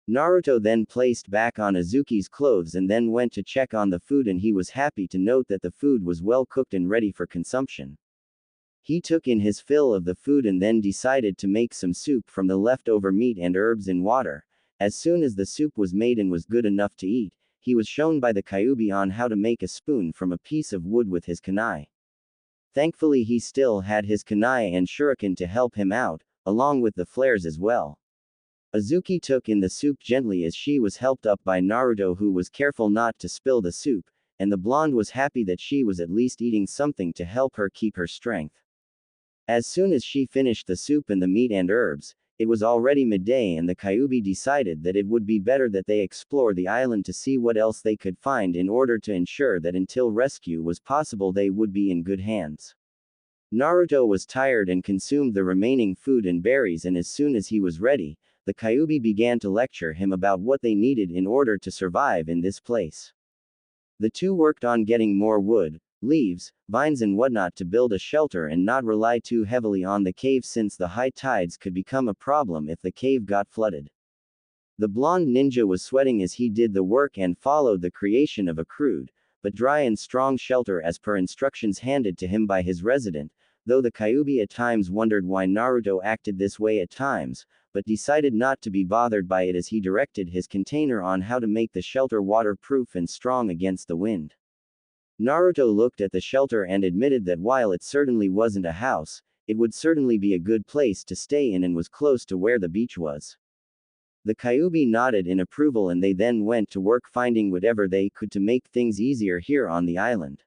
A: Naruto then placed back on Azuki's clothes and then went to check on the food, and he was happy to note that the food was well cooked and ready for consumption. He took in his fill of the food and then decided to make some soup from the leftover meat and herbs in water. As soon as the soup was made and was good enough to eat, he was shown by the Kyuubi on how to make a spoon from a piece of wood with his kunai. Thankfully he still had his kunai and shuriken to help him out, along with the flares as well. Azuki took in the soup gently as she was helped up by Naruto, who was careful not to spill the soup, and the blonde was happy that she was at least eating something to help her keep her strength. As soon as she finished the soup and the meat and herbs, it was already midday, and the Kyuubi decided that it would be better that they explore the island to see what else they could find in order to ensure that until rescue was possible they would be in good hands. Naruto was tired and consumed the remaining food and berries, and as soon as he was ready, the Kyuubi began to lecture him about what they needed in order to survive in this place. The two worked on getting more wood, leaves, vines and whatnot to build a shelter and not rely too heavily on the cave, since the high tides could become a problem if the cave got flooded. The blonde ninja was sweating as he did the work and followed the creation of a crude, but dry and strong shelter as per instructions handed to him by his resident, though the Kyuubi at times wondered why Naruto acted this way at times, but decided not to be bothered by it as he directed his container on how to make the shelter waterproof and strong against the wind. Naruto looked at the shelter and admitted that while it certainly wasn't a house, it would certainly be a good place to stay in and was close to where the beach was. The Kyuubi nodded in approval, and they then went to work finding whatever they could to make things easier here on the island.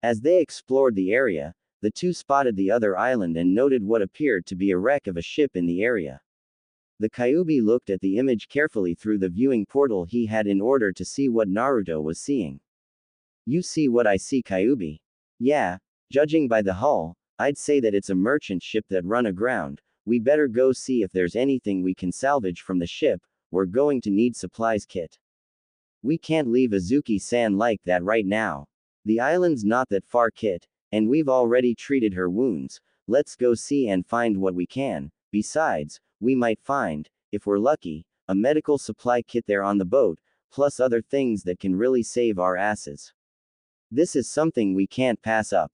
A: As they explored the area, The two spotted the other island and noted what appeared to be a wreck of a ship in the area. The Kyuubi looked at the image carefully through the viewing portal he had in order to see what Naruto was seeing. You see what I see, Kyuubi? Yeah, judging by the hull, I'd say that it's a merchant ship that run aground. We better go see if there's anything we can salvage from the ship. We're going to need supplies, Kit. We can't leave Azuki-san like that right now. The island's not that far, Kit, and we've already treated her wounds. Let's go see and find what we can. Besides, we might find, if we're lucky, a medical supply kit there on the boat, plus other things that can really save our asses. This is something we can't pass up.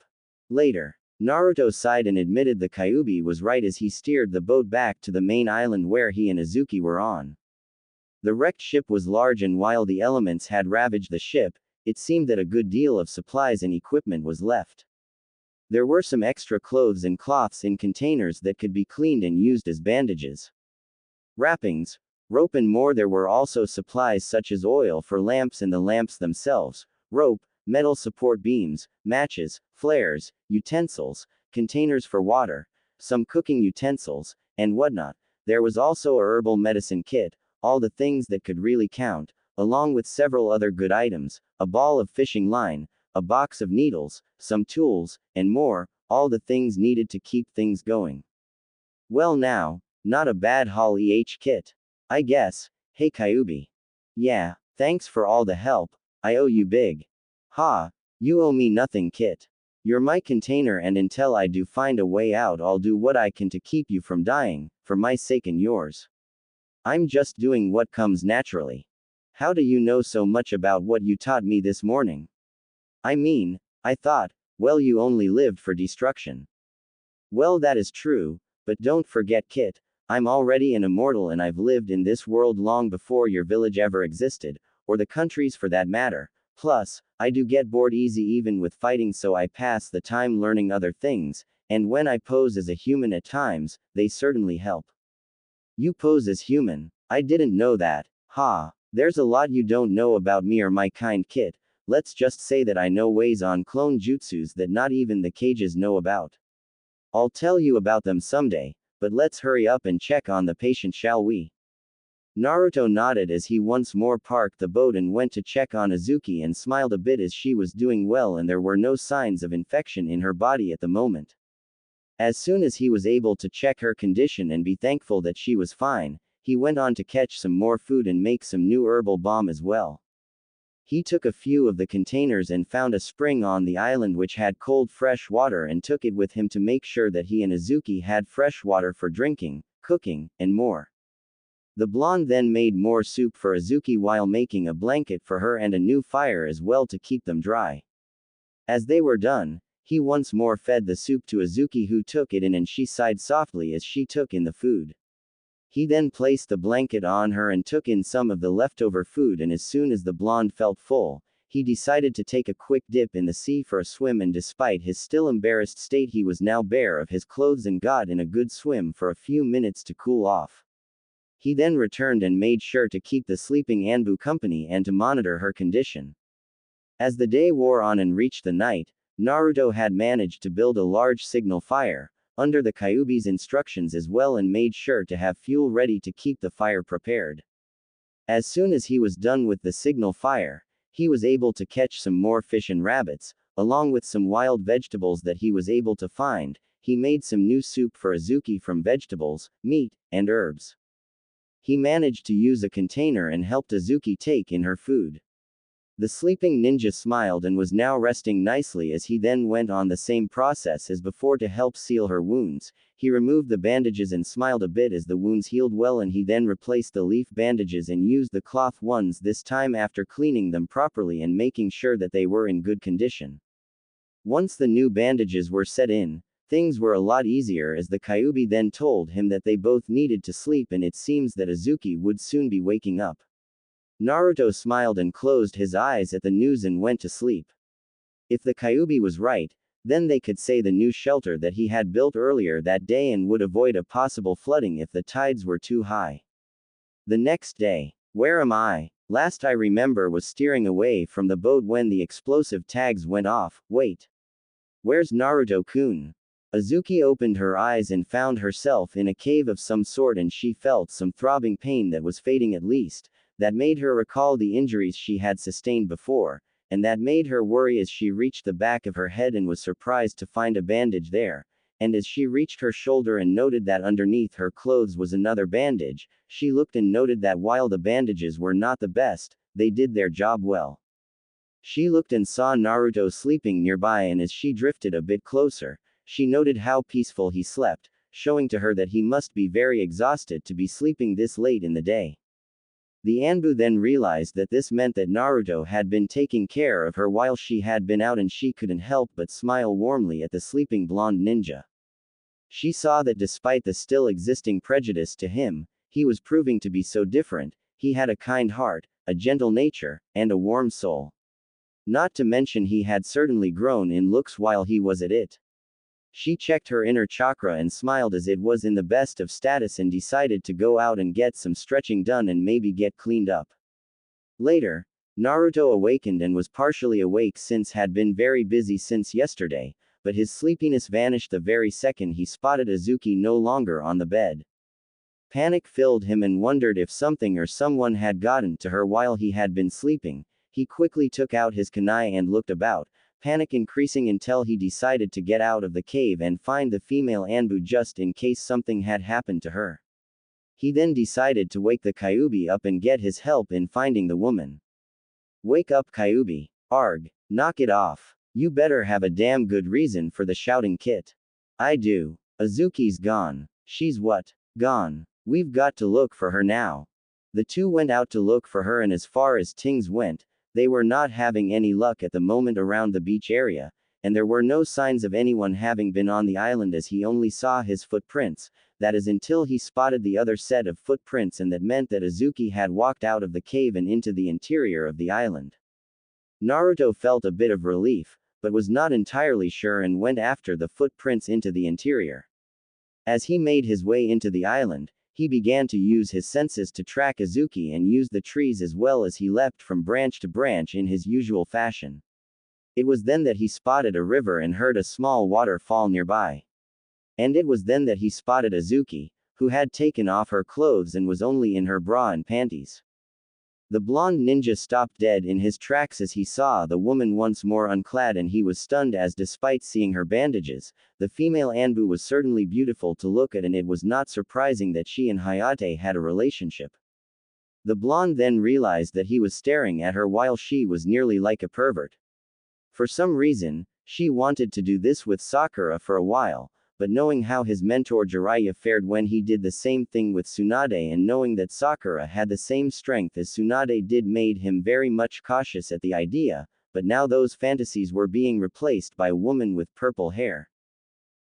A: Later, Naruto sighed and admitted the Kyuubi was right as he steered the boat back to the main island where he and Azuki were on. The wrecked ship was large, and while the elements had ravaged the ship, it seemed that a good deal of supplies and equipment was left. There were some extra clothes and cloths in containers that could be cleaned and used as bandages. Wrappings, rope and more. There were also supplies such as oil for lamps and the lamps themselves, rope, metal support beams, matches, flares, utensils, containers for water, some cooking utensils, and whatnot. There was also a herbal medicine kit, all the things that could really count, along with several other good items, a ball of fishing line, a box of needles, some tools, and more, all the things needed to keep things going. Well now, not a bad haul kit. I guess. Hey Kyuubi. Yeah, thanks for all the help, I owe you big. Ha, you owe me nothing, Kit. You're my container, and until I do find a way out I'll do what I can to keep you from dying, for my sake and yours. I'm just doing what comes naturally. How do you know so much about what you taught me this morning? I mean, I thought, well, you only lived for destruction. Well, that is true, but don't forget, Kit, I'm already an immortal and I've lived in this world long before your village ever existed, or the countries for that matter. Plus, I do get bored easy even with fighting, so I pass the time learning other things, and when I pose as a human at times, they certainly help. You pose as human? I didn't know that. Ha, there's a lot you don't know about me or my kind, Kit. Let's just say that I know ways on clone jutsus that not even the cages know about. I'll tell you about them someday, but let's hurry up and check on the patient, shall we? Naruto nodded as he once more parked the boat and went to check on Azuki and smiled a bit as she was doing well and there were no signs of infection in her body at the moment. As soon as he was able to check her condition and be thankful that she was fine, he went on to catch some more food and make some new herbal balm as well. He took a few of the containers and found a spring on the island which had cold fresh water and took it with him to make sure that he and Azuki had fresh water for drinking, cooking, and more. The blonde then made more soup for Azuki while making a blanket for her and a new fire as well to keep them dry. As they were done, he once more fed the soup to Azuki, who took it in and she sighed softly as she took in the food. He then placed the blanket on her and took in some of the leftover food, and as soon as the blonde felt full, he decided to take a quick dip in the sea for a swim, and despite his still embarrassed state he was now bare of his clothes and got in a good swim for a few minutes to cool off. He then returned and made sure to keep the sleeping Anbu company and to monitor her condition. As the day wore on and reached the night, Naruto had managed to build a large signal fire, under the Kyuubi's instructions as well, and made sure to have fuel ready to keep the fire prepared. As soon as he was done with the signal fire, he was able to catch some more fish and rabbits, along with some wild vegetables that he was able to find. He made some new soup for Azuki from vegetables, meat, and herbs. He managed to use a container and helped Azuki take in her food. The sleeping ninja smiled and was now resting nicely as he then went on the same process as before to help seal her wounds. He removed the bandages and smiled a bit as the wounds healed well, and he then replaced the leaf bandages and used the cloth ones this time after cleaning them properly and making sure that they were in good condition. Once the new bandages were set in, things were a lot easier as the Kyuubi then told him that they both needed to sleep and it seems that Azuki would soon be waking up. Naruto smiled and closed his eyes at the news and went to sleep. If the Kyuubi was right, then they could say the new shelter that he had built earlier that day and would avoid a possible flooding if the tides were too high. The next day. Where am I? Last I remember was steering away from the boat when the explosive tags went off. Wait. Where's Naruto-kun? Azuki opened her eyes and found herself in a cave of some sort, and she felt some throbbing pain that was fading at least, that made her recall the injuries she had sustained before, and that made her worry as she reached the back of her head and was surprised to find a bandage there. And as she reached her shoulder and noted that underneath her clothes was another bandage, she looked and noted that while the bandages were not the best, they did their job well. She looked and saw Naruto sleeping nearby, and as she drifted a bit closer, she noted how peaceful he slept, showing to her that he must be very exhausted to be sleeping this late in the day. The Anbu then realized that this meant that Naruto had been taking care of her while she had been out, and she couldn't help but smile warmly at the sleeping blonde ninja. She saw that despite the still existing prejudice to him, he was proving to be so different. He had a kind heart, a gentle nature, and a warm soul. Not to mention he had certainly grown in looks while he was at it. She checked her inner chakra and smiled as it was in the best of status and decided to go out and get some stretching done and maybe get cleaned up. Later, Naruto awakened and was partially awake since had been very busy since yesterday, but his sleepiness vanished the very second he spotted Azuki no longer on the bed. Panic filled him and wondered if something or someone had gotten to her while he had been sleeping. He quickly took out his kunai and looked about, panic increasing until he decided to get out of the cave and find the female Anbu just in case something had happened to her. He then decided to wake the Kyuubi up and get his help in finding the woman. Wake up, Kyuubi. Arg, knock it off. You better have a damn good reason for the shouting, Kit. I do. Azuki's gone. She's what? Gone. We've got to look for her now. The two went out to look for her, and as far as things went, they were not having any luck at the moment around the beach area, and there were no signs of anyone having been on the island, as he only saw his footprints, that is until he spotted the other set of footprints, and that meant that Azuki had walked out of the cave and into the interior of the island. Naruto felt a bit of relief, but was not entirely sure and went after the footprints into the interior. As he made his way into the island, he began to use his senses to track Azuki and use the trees as well as he leapt from branch to branch in his usual fashion. It was then that he spotted a river and heard a small waterfall nearby. And it was then that he spotted Azuki, who had taken off her clothes and was only in her bra and panties. The blonde ninja stopped dead in his tracks as he saw the woman once more unclad, and he was stunned as despite seeing her bandages, the female Anbu was certainly beautiful to look at, and it was not surprising that she and Hayate had a relationship. The blonde then realized that he was staring at her while she was nearly like a pervert. For some reason, she wanted to do this with Sakura for a while, but knowing how his mentor Jiraiya fared when he did the same thing with Tsunade, and knowing that Sakura had the same strength as Tsunade did, made him very much cautious at the idea, but now those fantasies were being replaced by a woman with purple hair.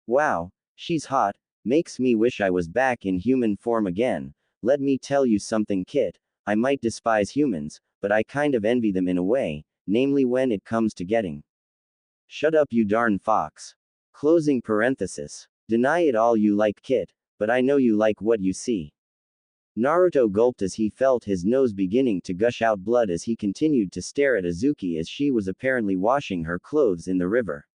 A: Wow, she's hot, makes me wish I was back in human form again. Let me tell you something, Kit, I might despise humans, but I kind of envy them in a way, namely when it comes to getting. Shut up, you darn fox. Closing parenthesis. Deny it all you like, Kit, but I know you like what you see. Naruto gulped as he felt his nose beginning to gush out blood as he continued to stare at Azuki as she was apparently washing her clothes in the river.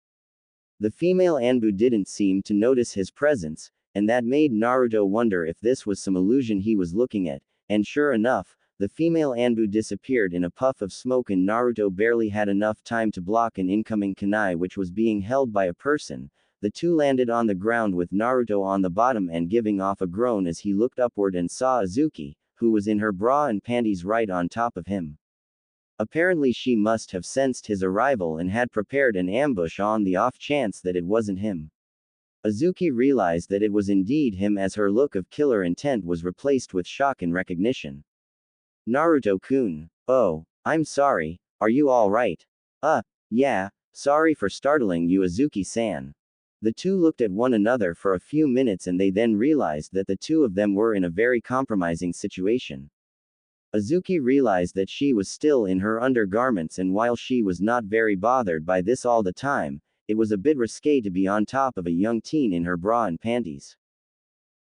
A: The female Anbu didn't seem to notice his presence, and that made Naruto wonder if this was some illusion he was looking at, and sure enough, the female Anbu disappeared in a puff of smoke, and Naruto barely had enough time to block an incoming kunai which was being held by a person. The two landed on the ground with Naruto on the bottom and giving off a groan as he looked upward and saw Azuki, who was in her bra and panties right on top of him. Apparently she must have sensed his arrival and had prepared an ambush on the off chance that it wasn't him. Azuki realized that it was indeed him as her look of killer intent was replaced with shock and recognition. Naruto-kun. Oh, I'm sorry, are you alright? Yeah, sorry for startling you, Azuki-san. The two looked at one another for a few minutes and they then realized that the two of them were in a very compromising situation. Azuki realized that she was still in her undergarments, and while she was not very bothered by this all the time, it was a bit risque to be on top of a young teen in her bra and panties.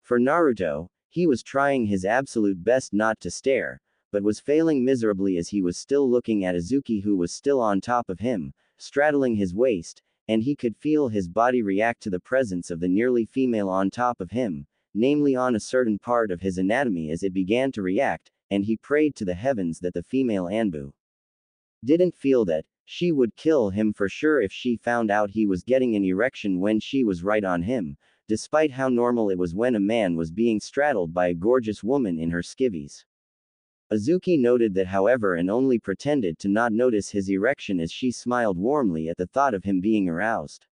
A: For Naruto, he was trying his absolute best not to stare, but was failing miserably as he was still looking at Azuki, who was still on top of him, straddling his waist, and he could feel his body react to the presence of the nearly female on top of him, namely on a certain part of his anatomy as it began to react, and he prayed to the heavens that the female Anbu didn't feel that she would kill him for sure if she found out he was getting an erection when she was right on him, despite how normal it was when a man was being straddled by a gorgeous woman in her skivvies. Azuki noted that however and only pretended to not notice his erection as she smiled warmly at the thought of him being aroused.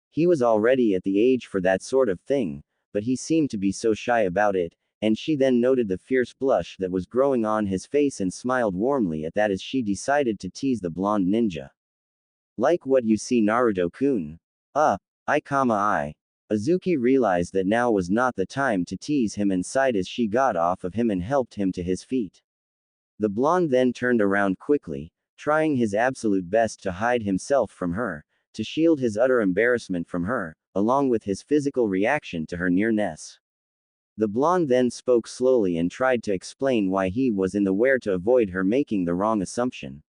A: He was already at the age for that sort of thing, but he seemed to be so shy about it, and she then noted the fierce blush that was growing on his face and smiled warmly at that as she decided to tease the blonde ninja. Like what you see Naruto-kun? I. Azuki realized that now was not the time to tease him and sighed as she got off of him and helped him to his feet. The blonde then turned around quickly, trying his absolute best to hide himself from her, to shield his utter embarrassment from her, along with his physical reaction to her nearness. The blonde then spoke slowly and tried to explain why he was in the where to avoid her making the wrong assumption.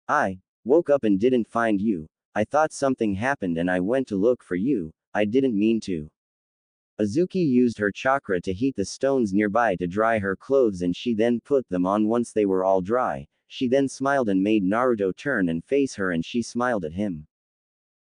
A: I woke up and didn't find you. I thought something happened and I went to look for you. I didn't mean to. Azuki used her chakra to heat the stones nearby to dry her clothes and she then put them on once they were all dry. She then smiled and made Naruto turn and face her and she smiled at him.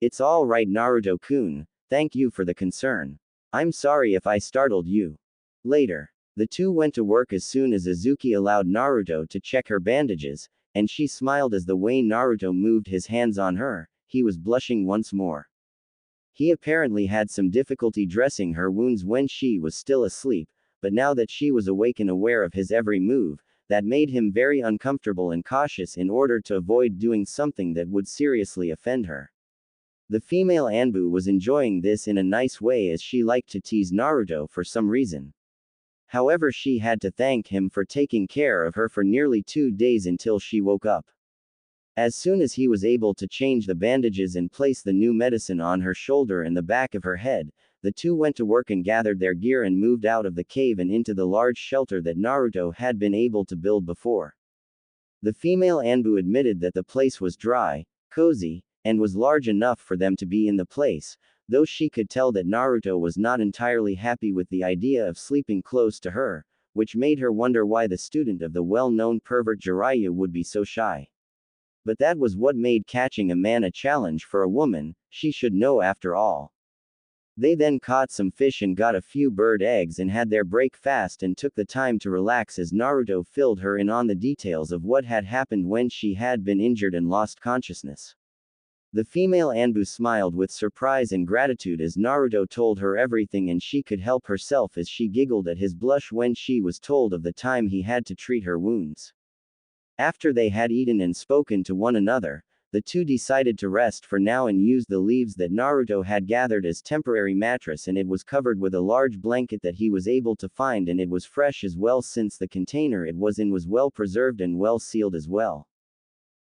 A: It's all right Naruto-kun, thank you for the concern. I'm sorry if I startled you. Later, the two went to work as soon as Azuki allowed Naruto to check her bandages, and she smiled as the way Naruto moved his hands on her. He was blushing once more. He apparently had some difficulty dressing her wounds when she was still asleep, but now that she was awake and aware of his every move, that made him very uncomfortable and cautious in order to avoid doing something that would seriously offend her. The female Anbu was enjoying this in a nice way as she liked to tease Naruto for some reason. However, she had to thank him for taking care of her for nearly 2 days until she woke up. As soon as he was able to change the bandages and place the new medicine on her shoulder and the back of her head, the two went to work and gathered their gear and moved out of the cave and into the large shelter that Naruto had been able to build before. The female Anbu admitted that the place was dry, cozy, and was large enough for them to be in the place, though she could tell that Naruto was not entirely happy with the idea of sleeping close to her, which made her wonder why the student of the well-known pervert Jiraiya would be so shy. But that was what made catching a man a challenge for a woman, she should know after all. They then caught some fish and got a few bird eggs and had their breakfast and took the time to relax as Naruto filled her in on the details of what had happened when she had been injured and lost consciousness. The female Anbu smiled with surprise and gratitude as Naruto told her everything and she could help herself as she giggled at his blush when she was told of the time he had to treat her wounds. After they had eaten and spoken to one another, the two decided to rest for now and use the leaves that Naruto had gathered as temporary mattress, and it was covered with a large blanket that he was able to find, and it was fresh as well since the container it was in was well preserved and well sealed as well.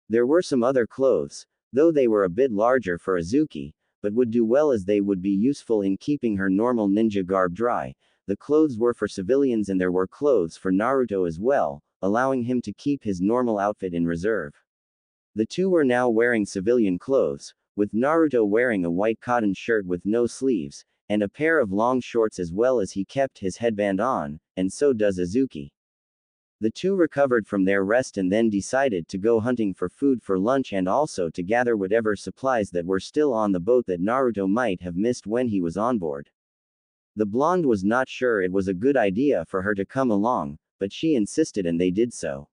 A: There were some other clothes, though they were a bit larger for Azuki, but would do well as they would be useful in keeping her normal ninja garb dry. The clothes were for civilians and there were clothes for Naruto as well, allowing him to keep his normal outfit in reserve. The two were now wearing civilian clothes, with Naruto wearing a white cotton shirt with no sleeves, and a pair of long shorts as well as he kept his headband on, and so does Azuki. The two recovered from their rest and then decided to go hunting for food for lunch and also to gather whatever supplies that were still on the boat that Naruto might have missed when he was on board. The blonde was not sure it was a good idea for her to come along, but she insisted and they did so.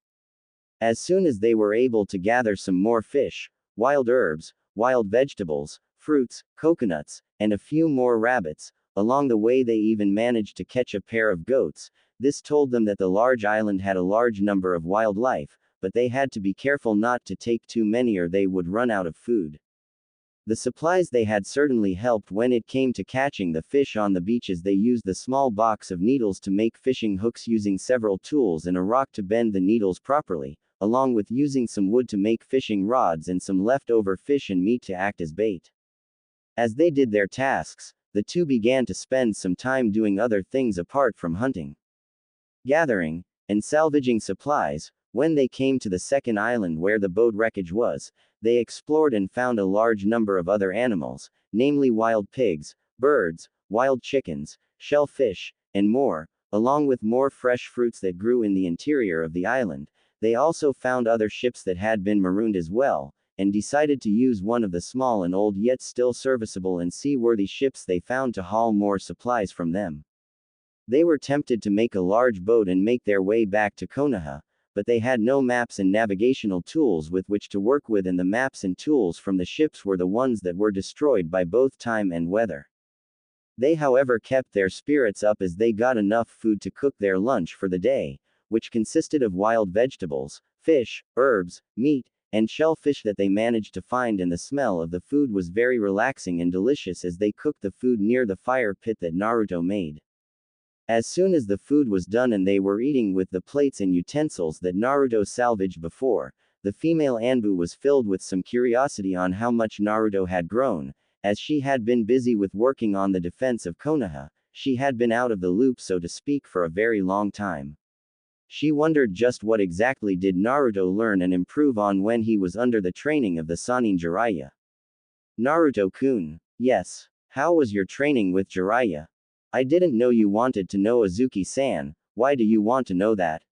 A: As soon as they were able to gather some more fish, wild herbs, wild vegetables, fruits, coconuts, and a few more rabbits, along the way they even managed to catch a pair of goats. This told them that the large island had a large number of wildlife, but they had to be careful not to take too many or they would run out of food. The supplies they had certainly helped when it came to catching the fish on the beaches. They used the small box of needles to make fishing hooks using several tools and a rock to bend the needles properly, along with using some wood to make fishing rods and some leftover fish and meat to act as bait. As they did their tasks, the two began to spend some time doing other things apart from hunting, gathering, and salvaging supplies, When they came to the second island where the boat wreckage was, they explored and found a large number of other animals, namely wild pigs, birds, wild chickens, shellfish, and more, along with more fresh fruits that grew in the interior of the island. They also found other ships that had been marooned as well, and decided to use one of the small and old yet still serviceable and seaworthy ships they found to haul more supplies from them. They were tempted to make a large boat and make their way back to Konoha, but they had no maps and navigational tools with which to work with, and the maps and tools from the ships were the ones that were destroyed by both time and weather. They however kept their spirits up as they got enough food to cook their lunch for the day, which consisted of wild vegetables, fish, herbs, meat, and shellfish that they managed to find, and the smell of the food was very relaxing and delicious as they cooked the food near the fire pit that Naruto made. As soon as the food was done and they were eating with the plates and utensils that Naruto salvaged before, the female Anbu was filled with some curiosity on how much Naruto had grown. As she had been busy with working on the defense of Konoha, she had been out of the loop so to speak for a very long time. She wondered just what exactly did Naruto learn and improve on when he was under the training of the Sannin Jiraiya. Naruto-kun. Yes. How was your training with Jiraiya? I didn't know you wanted to know, Azuki-san. Why do you want to know that?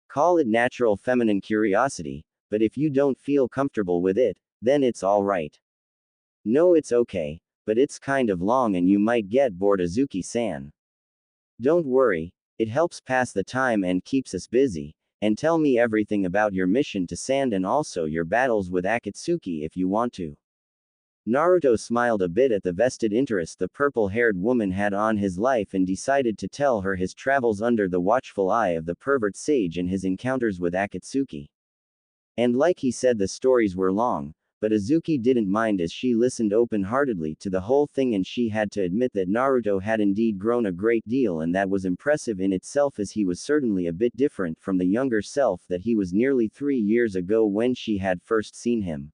A: Call it natural feminine curiosity, but if you don't feel comfortable with it, then it's alright. No, it's okay, but it's kind of long and you might get bored, Azuki-san. Don't worry, it helps pass the time and keeps us busy, and tell me everything about your mission to Sand and also your battles with Akatsuki if you want to. Naruto smiled a bit at the vested interest the purple-haired woman had on his life and decided to tell her his travels under the watchful eye of the pervert sage and his encounters with Akatsuki. And like he said, the stories were long, but Azuki didn't mind as she listened open-heartedly to the whole thing, and she had to admit that Naruto had indeed grown a great deal, and that was impressive in itself, as he was certainly a bit different from the younger self that he was nearly 3 years ago when she had first seen him.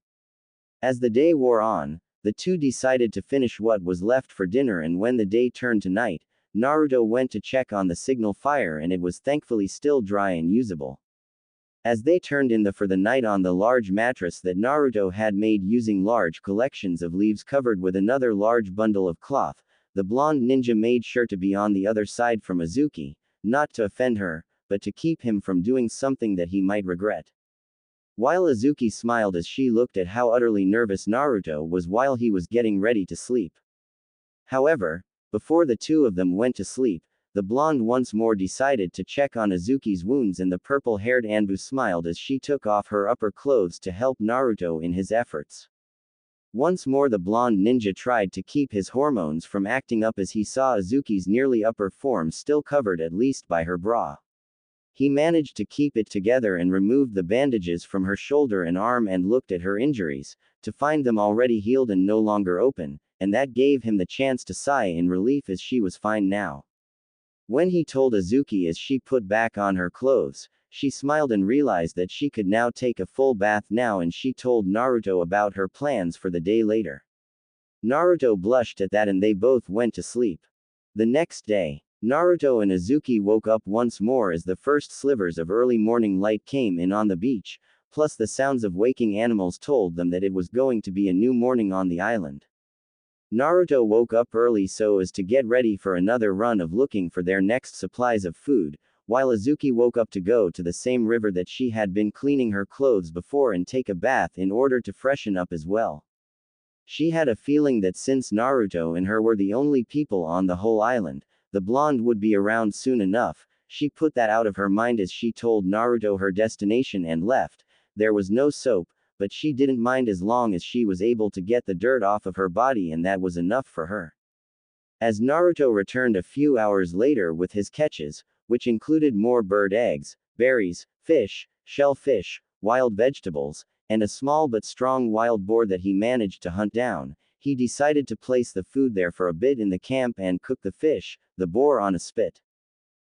A: As the day wore on, the two decided to finish what was left for dinner, and when the day turned to night, Naruto went to check on the signal fire and it was thankfully still dry and usable. As they turned in for the night on the large mattress that Naruto had made using large collections of leaves covered with another large bundle of cloth, the blonde ninja made sure to be on the other side from Azuki, not to offend her, but to keep him from doing something that he might regret. While Azuki smiled as she looked at how utterly nervous Naruto was while he was getting ready to sleep. However, before the two of them went to sleep, the blonde once more decided to check on Azuki's wounds, and the purple-haired Anbu smiled as she took off her upper clothes to help Naruto in his efforts. Once more the blonde ninja tried to keep his hormones from acting up as he saw Azuki's nearly upper form still covered at least by her bra. He managed to keep it together and removed the bandages from her shoulder and arm and looked at her injuries, to find them already healed and no longer open, and that gave him the chance to sigh in relief as she was fine now. When he told Azuki as she put back on her clothes, she smiled and realized that she could now take a full bath now, and she told Naruto about her plans for the day later. Naruto blushed at that and they both went to sleep. The next day, Naruto and Azuki woke up once more as the first slivers of early morning light came in on the beach, plus the sounds of waking animals told them that it was going to be a new morning on the island. Naruto woke up early so as to get ready for another run of looking for their next supplies of food, while Azuki woke up to go to the same river that she had been cleaning her clothes before and take a bath in order to freshen up as well. She had a feeling that since Naruto and her were the only people on the whole island, the blonde would be around soon enough. She put that out of her mind as she told Naruto her destination and left. There was no soap, but she didn't mind as long as she was able to get the dirt off of her body, and that was enough for her. As Naruto returned a few hours later with his catches, which included more bird eggs, berries, fish, shellfish, wild vegetables, and a small but strong wild boar that he managed to hunt down, he decided to place the food there for a bit in the camp and cook the fish, the boar on a spit.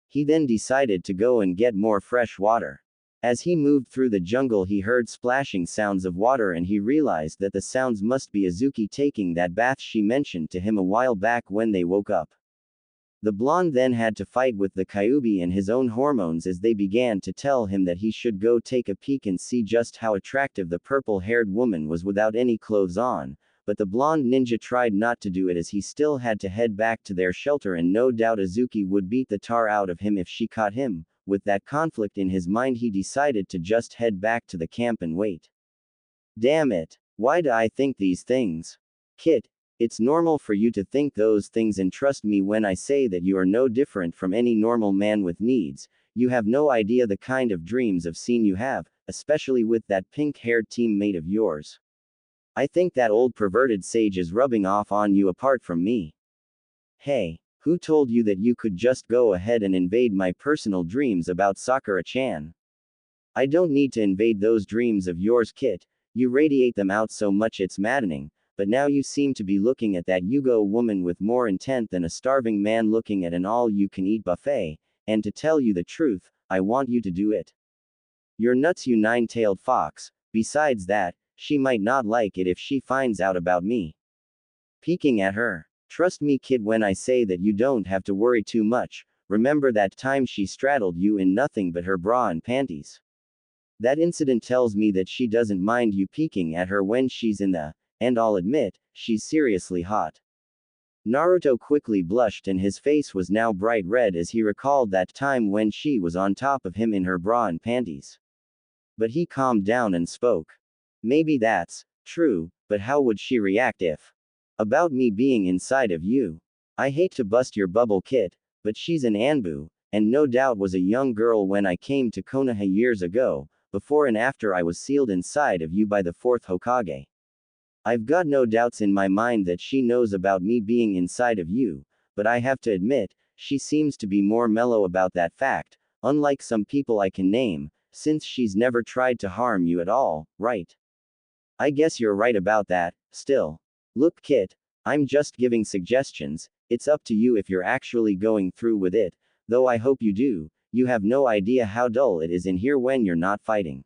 A: He then decided to go and get more fresh water. As he moved through the jungle, he heard splashing sounds of water and he realized that the sounds must be Azuki taking that bath she mentioned to him a while back when they woke up. The blonde then had to fight with the Kyuubi and his own hormones as they began to tell him that he should go take a peek and see just how attractive the purple-haired woman was without any clothes on, but the blonde ninja tried not to do it as he still had to head back to their shelter, and no doubt Azuki would beat the tar out of him if she caught him. With that conflict in his mind, he decided to just head back to the camp and wait. Damn it. Why do I think these things? Kit, it's normal for you to think those things, and trust me when I say that you are no different from any normal man with needs. You have no idea the kind of dreams I've seen you have, especially with that pink-haired teammate of yours. I think that old perverted sage is rubbing off on you apart from me. Hey, who told you that you could just go ahead and invade my personal dreams about Sakura-chan? I don't need to invade those dreams of yours, Kit. You radiate them out so much it's maddening, but now you seem to be looking at that Yugo woman with more intent than a starving man looking at an all-you-can-eat buffet, and to tell you the truth, I want you to do it. You're nuts, you nine-tailed fox. Besides that, she might not like it if she finds out about me peeking at her. Trust me, kid, when I say that you don't have to worry too much. Remember that time she straddled you in nothing but her bra and panties? That incident tells me that she doesn't mind you peeking at her when she's in the, and I'll admit, she's seriously hot. Naruto quickly blushed and his face was now bright red as he recalled that time when she was on top of him in her bra and panties. But he calmed down and spoke. Maybe that's true, but how would she react if about me being inside of you? I hate to bust your bubble, Kit, but she's an Anbu, and no doubt was a young girl when I came to Konoha years ago, before and after I was sealed inside of you by the fourth Hokage. I've got no doubts in my mind that she knows about me being inside of you, but I have to admit, she seems to be more mellow about that fact, unlike some people I can name, since she's never tried to harm you at all, right? I guess you're right about that. Still. Look, Kit, I'm just giving suggestions. It's up to you if you're actually going through with it, though I hope you do. You have no idea how dull it is in here when you're not fighting.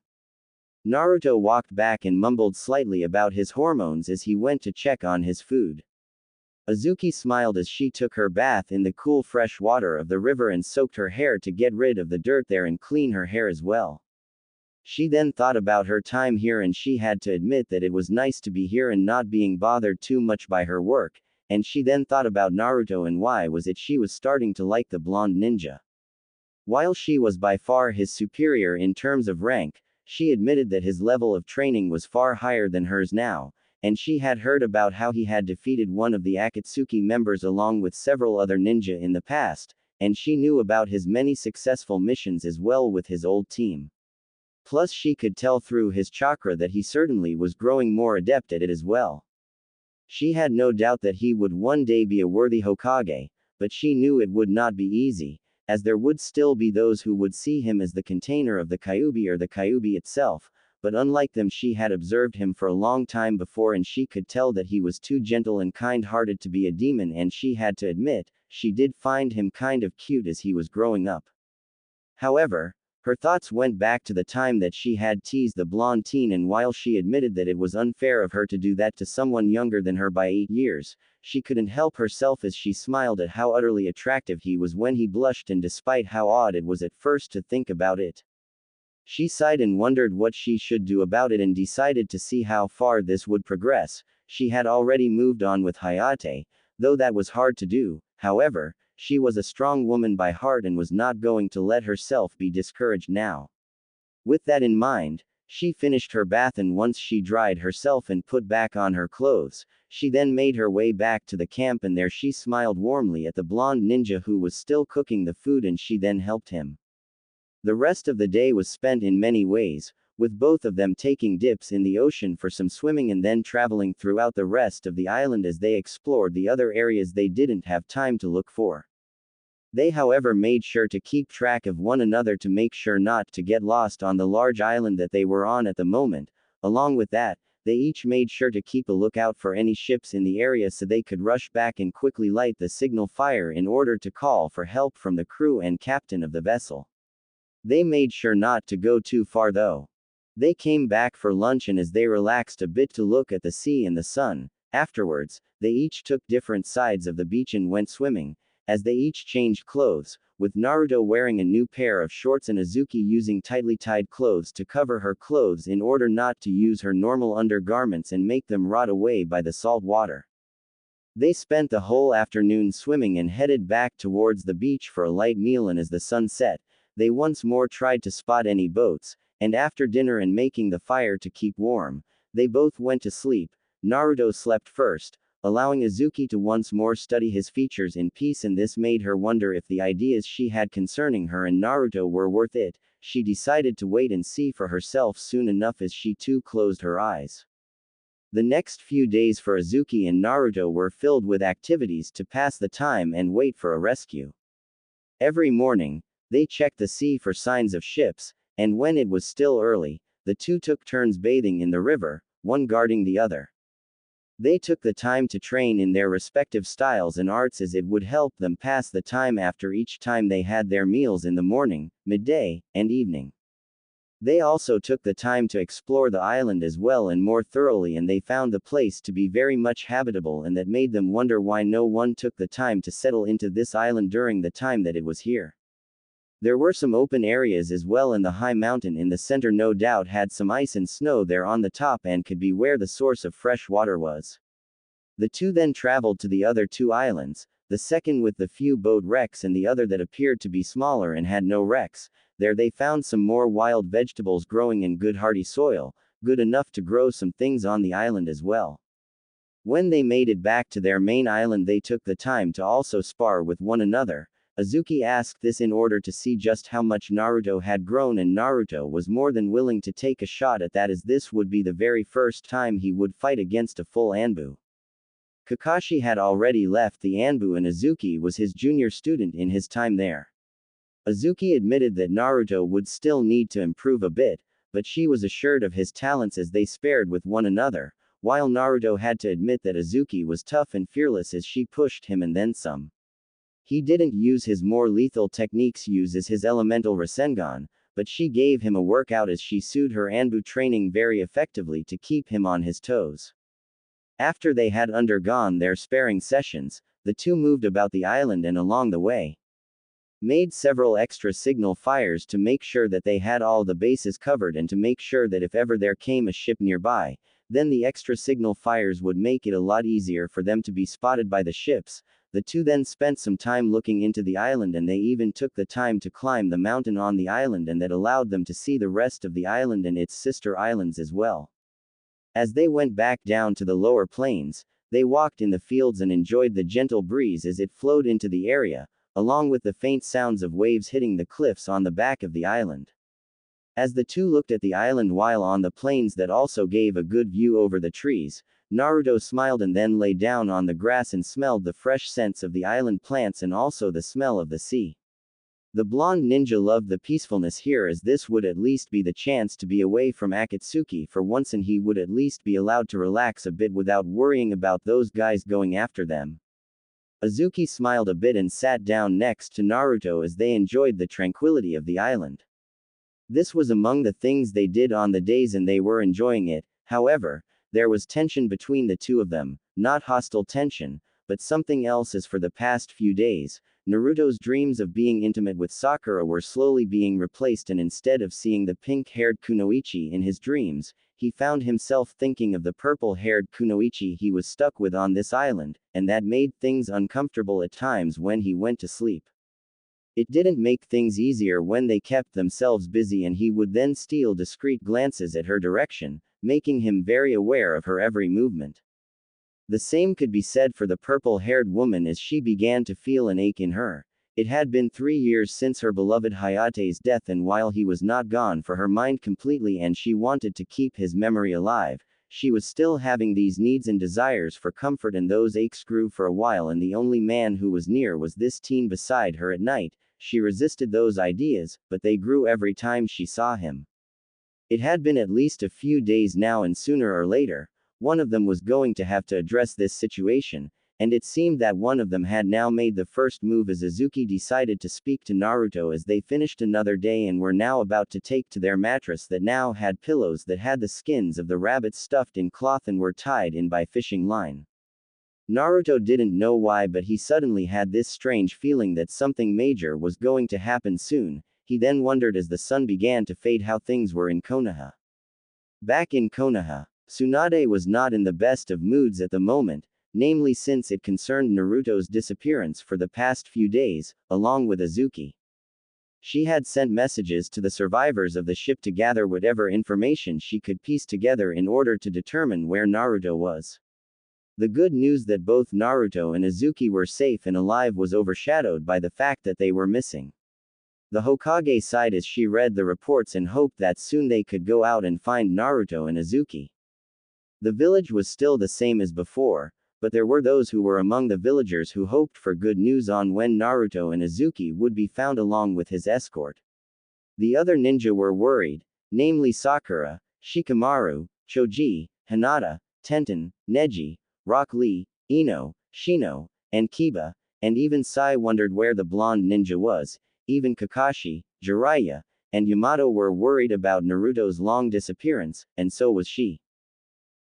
A: Naruto walked back and mumbled slightly about his hormones as he went to check on his food. Azuki smiled as she took her bath in the cool fresh water of the river and soaked her hair to get rid of the dirt there and clean her hair as well. She then thought about her time here, and she had to admit that it was nice to be here and not being bothered too much by her work, and she then thought about Naruto and why was it she was starting to like the blonde ninja. While she was by far his superior in terms of rank, she admitted that his level of training was far higher than hers now, and she had heard about how he had defeated one of the Akatsuki members along with several other ninja in the past, and she knew about his many successful missions as well with his old team. Plus she could tell through his chakra that he certainly was growing more adept at it as well. She had no doubt that he would one day be a worthy Hokage, but she knew it would not be easy, as there would still be those who would see him as the container of the Kyuubi or the Kyuubi itself, but unlike them she had observed him for a long time before and she could tell that he was too gentle and kind-hearted to be a demon, and she had to admit, she did find him kind of cute as he was growing up. However, her thoughts went back to the time that she had teased the blonde teen, and while she admitted that it was unfair of her to do that to someone younger than her by 8 years, she couldn't help herself as she smiled at how utterly attractive he was when he blushed, and despite how odd it was at first to think about it, she sighed and wondered what she should do about it and decided to see how far this would progress. She had already moved on with Hayate, though that was hard to do. However, she was a strong woman by heart and was not going to let herself be discouraged now. With that in mind, she finished her bath, and once she dried herself and put back on her clothes, she then made her way back to the camp, and there she smiled warmly at the blonde ninja who was still cooking the food, and she then helped him. The rest of the day was spent in many ways, with both of them taking dips in the ocean for some swimming and then traveling throughout the rest of the island as they explored the other areas they didn't have time to look for. They, however, made sure to keep track of one another to make sure not to get lost on the large island that they were on at the moment. Along with that, they each made sure to keep a lookout for any ships in the area so they could rush back and quickly light the signal fire in order to call for help from the crew and captain of the vessel. They made sure not to go too far though. They came back for lunch, and as they relaxed a bit to look at the sea and the sun, afterwards, they each took different sides of the beach and went swimming, as they each changed clothes, with Naruto wearing a new pair of shorts and Azuki using tightly tied clothes to cover her clothes in order not to use her normal undergarments and make them rot away by the salt water. They spent the whole afternoon swimming and headed back towards the beach for a light meal, and as the sun set, they once more tried to spot any boats, and after dinner and making the fire to keep warm, they both went to sleep. Naruto slept first, allowing Azuki to once more study his features in peace, and this made her wonder if the ideas she had concerning her and Naruto were worth it. She decided to wait and see for herself soon enough as she too closed her eyes. The next few days for Azuki and Naruto were filled with activities to pass the time and wait for a rescue. Every morning, they checked the sea for signs of ships, and when it was still early, the two took turns bathing in the river, one guarding the other. They took the time to train in their respective styles and arts, as it would help them pass the time after each time they had their meals in the morning, midday, and evening. They also took the time to explore the island as well and more thoroughly, and they found the place to be very much habitable, and that made them wonder why no one took the time to settle into this island during the time that it was here. There were some open areas as well, and the high mountain in the center no doubt had some ice and snow there on the top and could be where the source of fresh water was. The two then traveled to the other two islands, the second with the few boat wrecks and the other that appeared to be smaller and had no wrecks. There they found some more wild vegetables growing in good hardy soil, good enough to grow some things on the island as well. When they made it back to their main island, they took the time to also spar with one another. Azuki asked this in order to see just how much Naruto had grown, and Naruto was more than willing to take a shot at that, as this would be the very first time he would fight against a full Anbu. Kakashi had already left the Anbu and Azuki was his junior student in his time there. Azuki admitted that Naruto would still need to improve a bit, but she was assured of his talents as they spared with one another, while Naruto had to admit that Azuki was tough and fearless as she pushed him and then some. He didn't use his more lethal techniques, uses his elemental Rasengan, but she gave him a workout as she sued her Anbu training very effectively to keep him on his toes. After they had undergone their sparring sessions, the two moved about the island and along the way made several extra signal fires to make sure that they had all the bases covered, and to make sure that if ever there came a ship nearby, then the extra signal fires would make it a lot easier for them to be spotted by the ships. The two then spent some time looking into the island, and they even took the time to climb the mountain on the island, and that allowed them to see the rest of the island and its sister islands as well. As they went back down to the lower plains, they walked in the fields and enjoyed the gentle breeze as it flowed into the area, along with the faint sounds of waves hitting the cliffs on the back of the island. As the two looked at the island while on the plains that also gave a good view over the trees, Naruto smiled and then lay down on the grass and smelled the fresh scents of the island plants and also the smell of the sea. The blonde ninja loved the peacefulness here, as this would at least be the chance to be away from Akatsuki for once, and he would at least be allowed to relax a bit without worrying about those guys going after them. Azuki smiled a bit and sat down next to Naruto as they enjoyed the tranquility of the island. This was among the things they did on the days and they were enjoying it. However, there was tension between the two of them, not hostile tension, but something else, as for the past few days, Naruto's dreams of being intimate with Sakura were slowly being replaced, and instead of seeing the pink-haired Kunoichi in his dreams, he found himself thinking of the purple-haired Kunoichi he was stuck with on this island, and that made things uncomfortable at times when he went to sleep. It didn't make things easier when they kept themselves busy, and he would then steal discreet glances at her direction, making him very aware of her every movement. The same could be said for the purple-haired woman as she began to feel an ache in her. It had been 3 years since her beloved Hayate's death, and while he was not gone for her mind completely and she wanted to keep his memory alive, she was still having these needs and desires for comfort, and those aches grew for a while, and the only man who was near was this teen beside her at night. She resisted those ideas, but they grew every time she saw him. It had been at least a few days now, and sooner or later, one of them was going to have to address this situation, and it seemed that one of them had now made the first move as Azuki decided to speak to Naruto as they finished another day and were now about to take to their mattress that now had pillows that had the skins of the rabbits stuffed in cloth and were tied in by fishing line. Naruto didn't know why, but he suddenly had this strange feeling that something major was going to happen soon. He then wondered as the sun began to fade how things were in Konoha. Back in Konoha, Tsunade was not in the best of moods at the moment, namely since it concerned Naruto's disappearance for the past few days, along with Azuki. She had sent messages to the survivors of the ship to gather whatever information she could piece together in order to determine where Naruto was. The good news that both Naruto and Azuki were safe and alive was overshadowed by the fact that they were missing. The Hokage sighed as she read the reports and hoped that soon they could go out and find Naruto and Azuki. The village was still the same as before, but there were those who were among the villagers who hoped for good news on when Naruto and Azuki would be found along with his escort. The other ninja were worried, namely Sakura, Shikamaru, Choji, Hinata, Tenten, Neji, Rock Lee, Ino, Shino, and Kiba, and even Sai wondered where the blonde ninja was. Even Kakashi, Jiraiya, and Yamato were worried about Naruto's long disappearance, and so was she.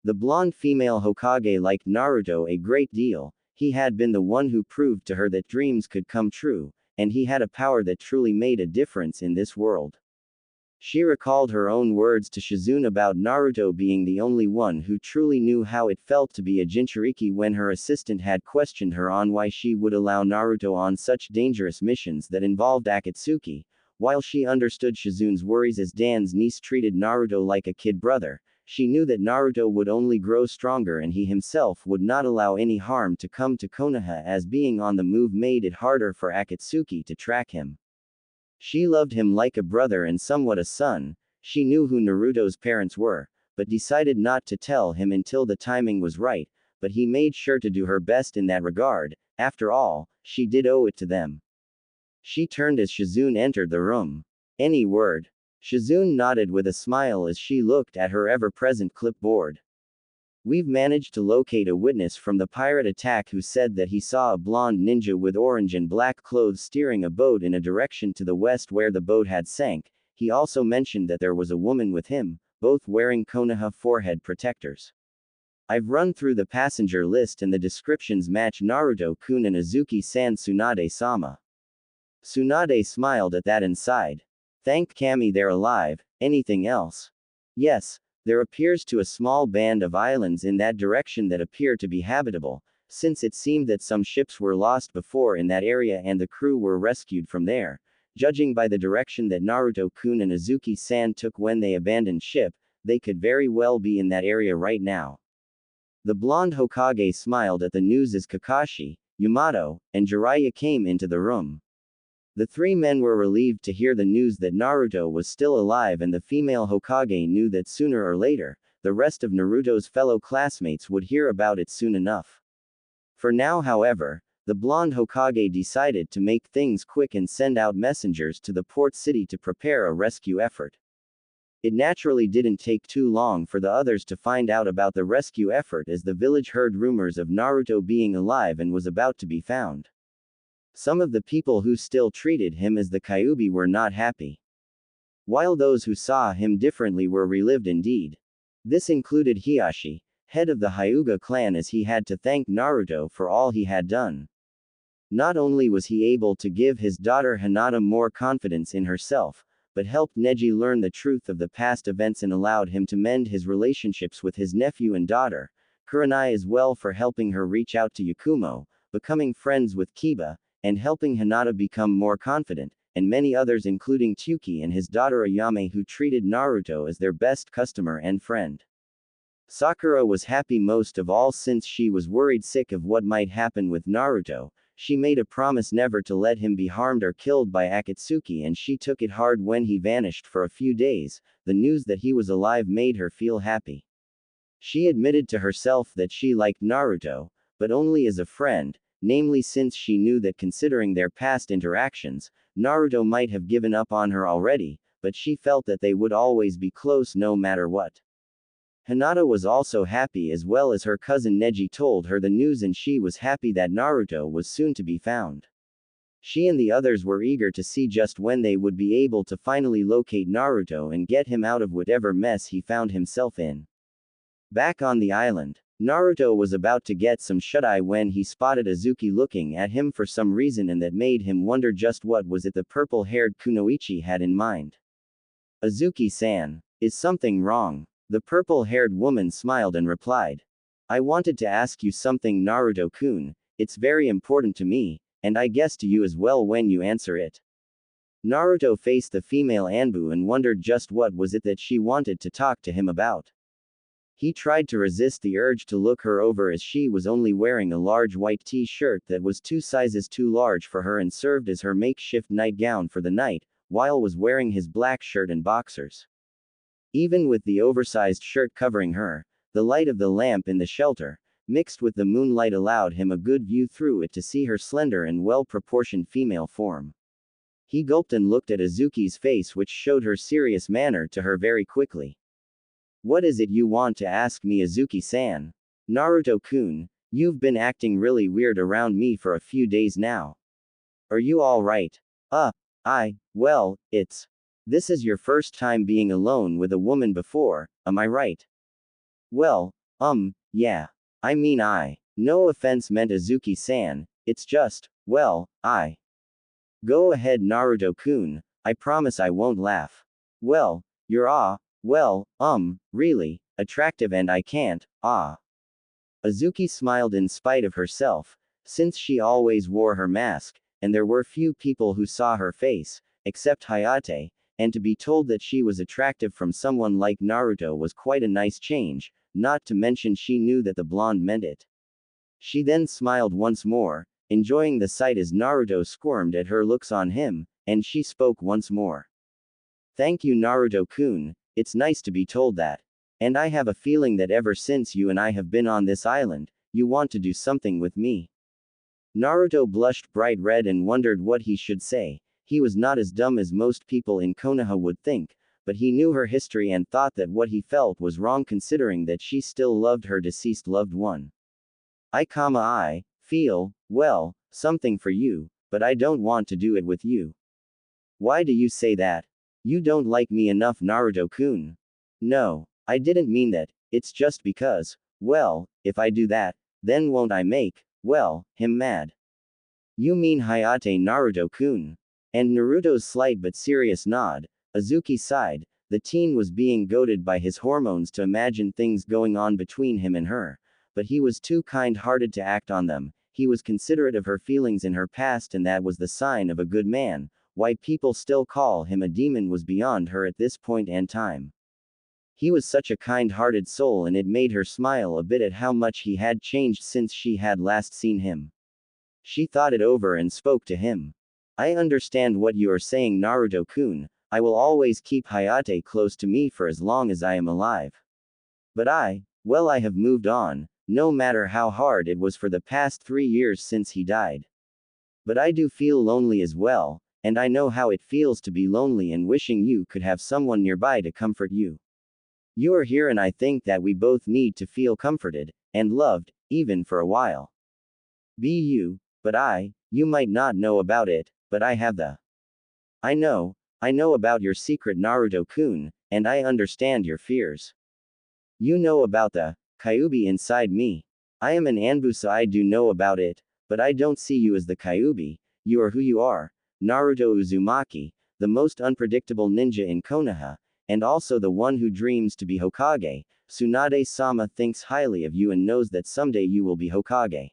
A: The blonde female Hokage liked Naruto a great deal. He had been the one who proved to her that dreams could come true, and he had a power that truly made a difference in this world. She recalled her own words to Shizune about Naruto being the only one who truly knew how it felt to be a Jinchuriki when her assistant had questioned her on why she would allow Naruto on such dangerous missions that involved Akatsuki. While she understood Shizune's worries as Dan's niece treated Naruto like a kid brother, she knew that Naruto would only grow stronger and he himself would not allow any harm to come to Konoha, as being on the move made it harder for Akatsuki to track him. She loved him like a brother and somewhat a son. She knew who Naruto's parents were, but decided not to tell him until the timing was right, but he made sure to do her best in that regard. After all, she did owe it to them. She turned as Shizune entered the room. Any word? Shizune nodded with a smile as she looked at her ever-present clipboard. We've managed to locate a witness from the pirate attack who said that he saw a blonde ninja with orange and black clothes steering a boat in a direction to the west where the boat had sank. He also mentioned that there was a woman with him, both wearing Konoha forehead protectors. I've run through the passenger list and the descriptions match Naruto-kun and Azuki-san Tsunade-sama. Tsunade smiled at that and sighed. Thank Kami they're alive. Anything else? Yes. There appears to a small band of islands in that direction that appear to be habitable, since it seemed that some ships were lost before in that area and the crew were rescued from there. Judging by the direction that Naruto-kun and Azuki-san took when they abandoned ship, they could very well be in that area right now. The blonde Hokage smiled at the news as Kakashi, Yamato, and Jiraiya came into the room. The three men were relieved to hear the news that Naruto was still alive, and the female Hokage knew that sooner or later, the rest of Naruto's fellow classmates would hear about it soon enough. For now, however, the blonde Hokage decided to make things quick and send out messengers to the port city to prepare a rescue effort. It naturally didn't take too long for the others to find out about the rescue effort, as the village heard rumors of Naruto being alive and was about to be found. Some of the people who still treated him as the Kyuubi were not happy, while those who saw him differently were relieved indeed. This included Hiashi, head of the Hyuga clan, as he had to thank Naruto for all he had done. Not only was he able to give his daughter Hinata more confidence in herself, but helped Neji learn the truth of the past events and allowed him to mend his relationships with his nephew and daughter, Kurenai, as well, for helping her reach out to Yakumo, becoming friends with Kiba, and helping Hinata become more confident, and many others including Tsuki and his daughter Ayame, who treated Naruto as their best customer and friend. Sakura was happy most of all, since she was worried sick of what might happen with Naruto. She made a promise never to let him be harmed or killed by Akatsuki, and she took it hard when he vanished for a few days. The news that he was alive made her feel happy. She admitted to herself that she liked Naruto, but only as a friend, namely since she knew that considering their past interactions, Naruto might have given up on her already, but she felt that they would always be close no matter what. Hinata was also happy, as well as her cousin Neji told her the news, and she was happy that Naruto was soon to be found. She and the others were eager to see just when they would be able to finally locate Naruto and get him out of whatever mess he found himself in. Back on the island, Naruto was about to get some shut-eye when he spotted Azuki looking at him for some reason, and that made him wonder just what was it the purple-haired Kunoichi had in mind. Azuki-san, is something wrong? The purple-haired woman smiled and replied. I wanted to ask you something, Naruto-kun. It's very important to me, and I guess to you as well when you answer it. Naruto faced the female Anbu and wondered just what was it that she wanted to talk to him about. He tried to resist the urge to look her over, as she was only wearing a large white t-shirt that was 2 sizes too large for her and served as her makeshift nightgown for the night, while was wearing his black shirt and boxers. Even with the oversized shirt covering her, the light of the lamp in the shelter, mixed with the moonlight, allowed him a good view through it to see her slender and well-proportioned female form. He gulped and looked at Azuki's face, which showed her serious manner to her very quickly. What is it you want to ask me, Azuki-san? Naruto-kun, you've been acting really weird around me for a few days now. Are you alright? Well, this is your first time being alone with a woman before, am I right? Well, yeah. I mean, no offense meant, Azuki-san, it's just, well, Go ahead, Naruto-kun, I promise I won't laugh. Well, you're really, attractive, and I can't, Azuki smiled in spite of herself, since she always wore her mask, and there were few people who saw her face, except Hayate, and to be told that she was attractive from someone like Naruto was quite a nice change, not to mention she knew that the blonde meant it. She then smiled once more, enjoying the sight as Naruto squirmed at her looks on him, and she spoke once more. Thank you, Naruto-kun, it's nice to be told that. And I have a feeling that ever since you and I have been on this island, you want to do something with me. Naruto blushed bright red and wondered what he should say. He was not as dumb as most people in Konoha would think, but he knew her history and thought that what he felt was wrong, considering that she still loved her deceased loved one. I feel, well, something for you, but I don't want to do it with you. Why do you say that? You don't like me enough, Naruto-kun. No, I didn't mean that, it's just because, well, if I do that, then won't I make, well, him mad. You mean Hayate, Naruto-kun? And Naruto's slight but serious nod. Azuki sighed. The teen was being goaded by his hormones to imagine things going on between him and her, but he was too kind-hearted to act on them. He was considerate of her feelings in her past, and that was the sign of a good man. Why people still call him a demon was beyond her at this point and time. He was such a kind-hearted soul, and it made her smile a bit at how much he had changed since she had last seen him. She thought it over and spoke to him. I understand what you are saying, Naruto-kun. I will always keep Hayate close to me for as long as I am alive. But I have moved on, no matter how hard it was for the past 3 years since he died. But I do feel lonely as well, and I know how it feels to be lonely and wishing you could have someone nearby to comfort you. You are here, and I think that we both need to feel comforted and loved, even for a while. But you might not know about it, but I have the. I know about your secret, Naruto-kun, and I understand your fears. You know about the Kyuubi inside me. I am an Anbu, so I do know about it, but I don't see you as the Kyuubi. You are who you are, Naruto Uzumaki, the most unpredictable ninja in Konoha, and also the one who dreams to be Hokage. Tsunade-sama thinks highly of you and knows that someday you will be Hokage.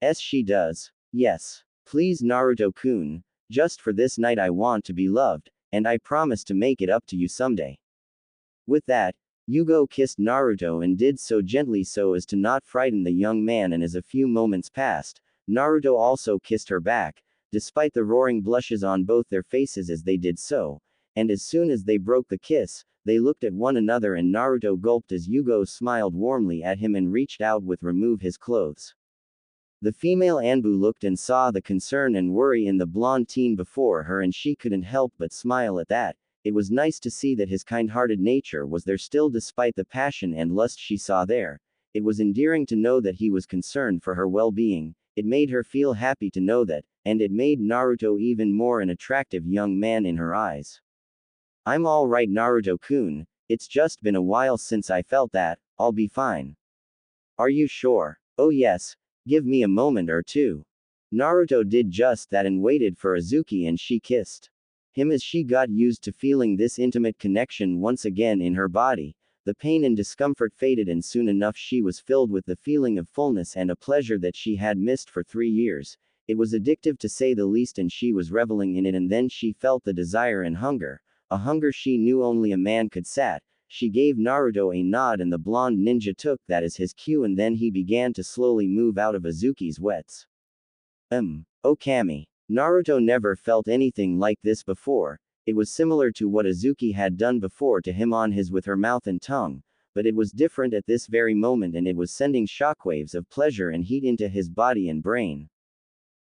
A: Yes, she does. Yes. Please, Naruto-kun, just for this night I want to be loved, and I promise to make it up to you someday. With that, Yugo kissed Naruto and did so gently so as to not frighten the young man, and as a few moments passed, Naruto also kissed her back, despite the roaring blushes on both their faces as they did so, and as soon as they broke the kiss, they looked at one another and Naruto gulped as Yugo smiled warmly at him and reached out with remove his clothes. The female Anbu looked and saw the concern and worry in the blonde teen before her, and she couldn't help but smile at that. It was nice to see that his kind-hearted nature was there still despite the passion and lust she saw there. It was endearing to know that he was concerned for her well-being. It made her feel happy to know that, and it made Naruto even more an attractive young man in her eyes. I'm all right, Naruto-kun, it's just been a while since I felt that, I'll be fine. Are you sure? Oh yes. Give me a moment or two. Naruto did just that and waited for Azuki and she kissed him as she got used to feeling this intimate connection once again in her body. The pain and discomfort faded and soon enough she was filled with the feeling of fullness and a pleasure that she had missed for 3 years. It was addictive to say the least and she was reveling in it and then she felt the desire and hunger. A hunger she knew only a man could sat. She gave Naruto a nod and the blonde ninja took that as his cue and then he began to slowly move out of Azuki's wets. Oh Kami. Naruto never felt anything like this before. It was similar to what Azuki had done before to him on his with her mouth and tongue, but it was different at this very moment and it was sending shockwaves of pleasure and heat into his body and brain.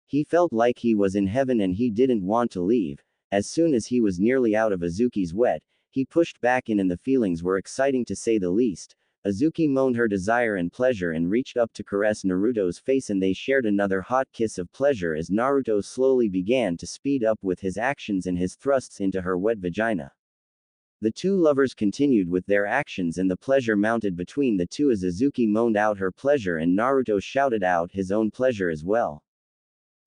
A: He felt like he was in heaven and he didn't want to leave. As soon as he was nearly out of Azuki's wet, he pushed back in and the feelings were exciting to say the least. Azuki moaned her desire and pleasure and reached up to caress Naruto's face and they shared another hot kiss of pleasure as Naruto slowly began to speed up with his actions and his thrusts into her wet vagina. The two lovers continued with their actions and the pleasure mounted between the two as Azuki moaned out her pleasure and Naruto shouted out his own pleasure as well.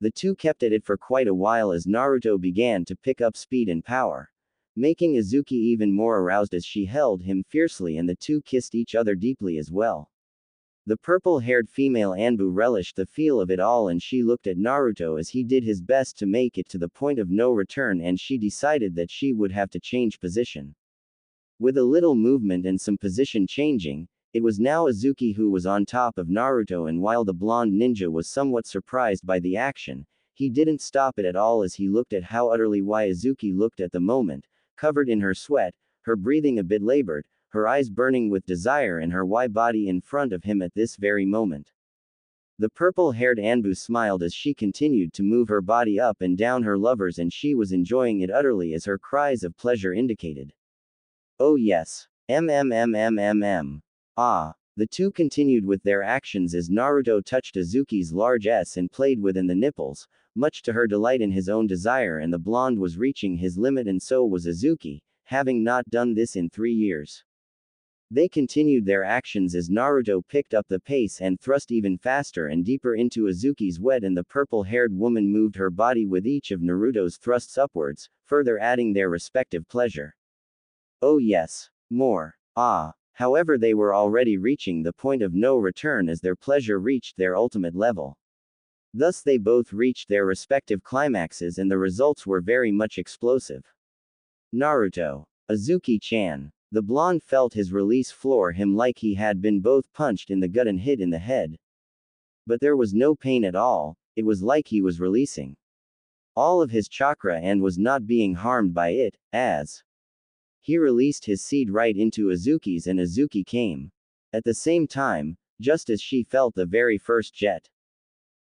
A: The two kept at it for quite a while as Naruto began to pick up speed and power, making Azuki even more aroused as she held him fiercely and the two kissed each other deeply as well. The purple-haired female Anbu relished the feel of it all and she looked at Naruto as he did his best to make it to the point of no return and she decided that she would have to change position. With a little movement and some position changing, it was now Azuki who was on top of Naruto and while the blonde ninja was somewhat surprised by the action, he didn't stop it at all as he looked at how utterly why Azuki looked at the moment, covered in her sweat, her breathing a bit labored, her eyes burning with desire and her wide body in front of him at this very moment. The purple-haired Anbu smiled as she continued to move her body up and down her lovers and she was enjoying it utterly as her cries of pleasure indicated. Oh yes. Ah. The two continued with their actions as Naruto touched Azuki's large S and played within the nipples, much to her delight in his own desire and the blonde was reaching his limit and so was Azuki, having not done this in 3 years. They continued their actions as Naruto picked up the pace and thrust even faster and deeper into Azuki's wet and the purple-haired woman moved her body with each of Naruto's thrusts upwards, further adding their respective pleasure. Oh yes. More. Ah. However they were already reaching the point of no return as their pleasure reached their ultimate level. Thus they both reached their respective climaxes and the results were very much explosive. Naruto. Azuki-chan. The blonde felt his release floor him like he had been both punched in the gut and hit in the head. But there was no pain at all, it was like he was releasing all of his chakra and was not being harmed by it, as he released his seed right into Azuki's and Azuki came. At the same time, just as she felt the very first jet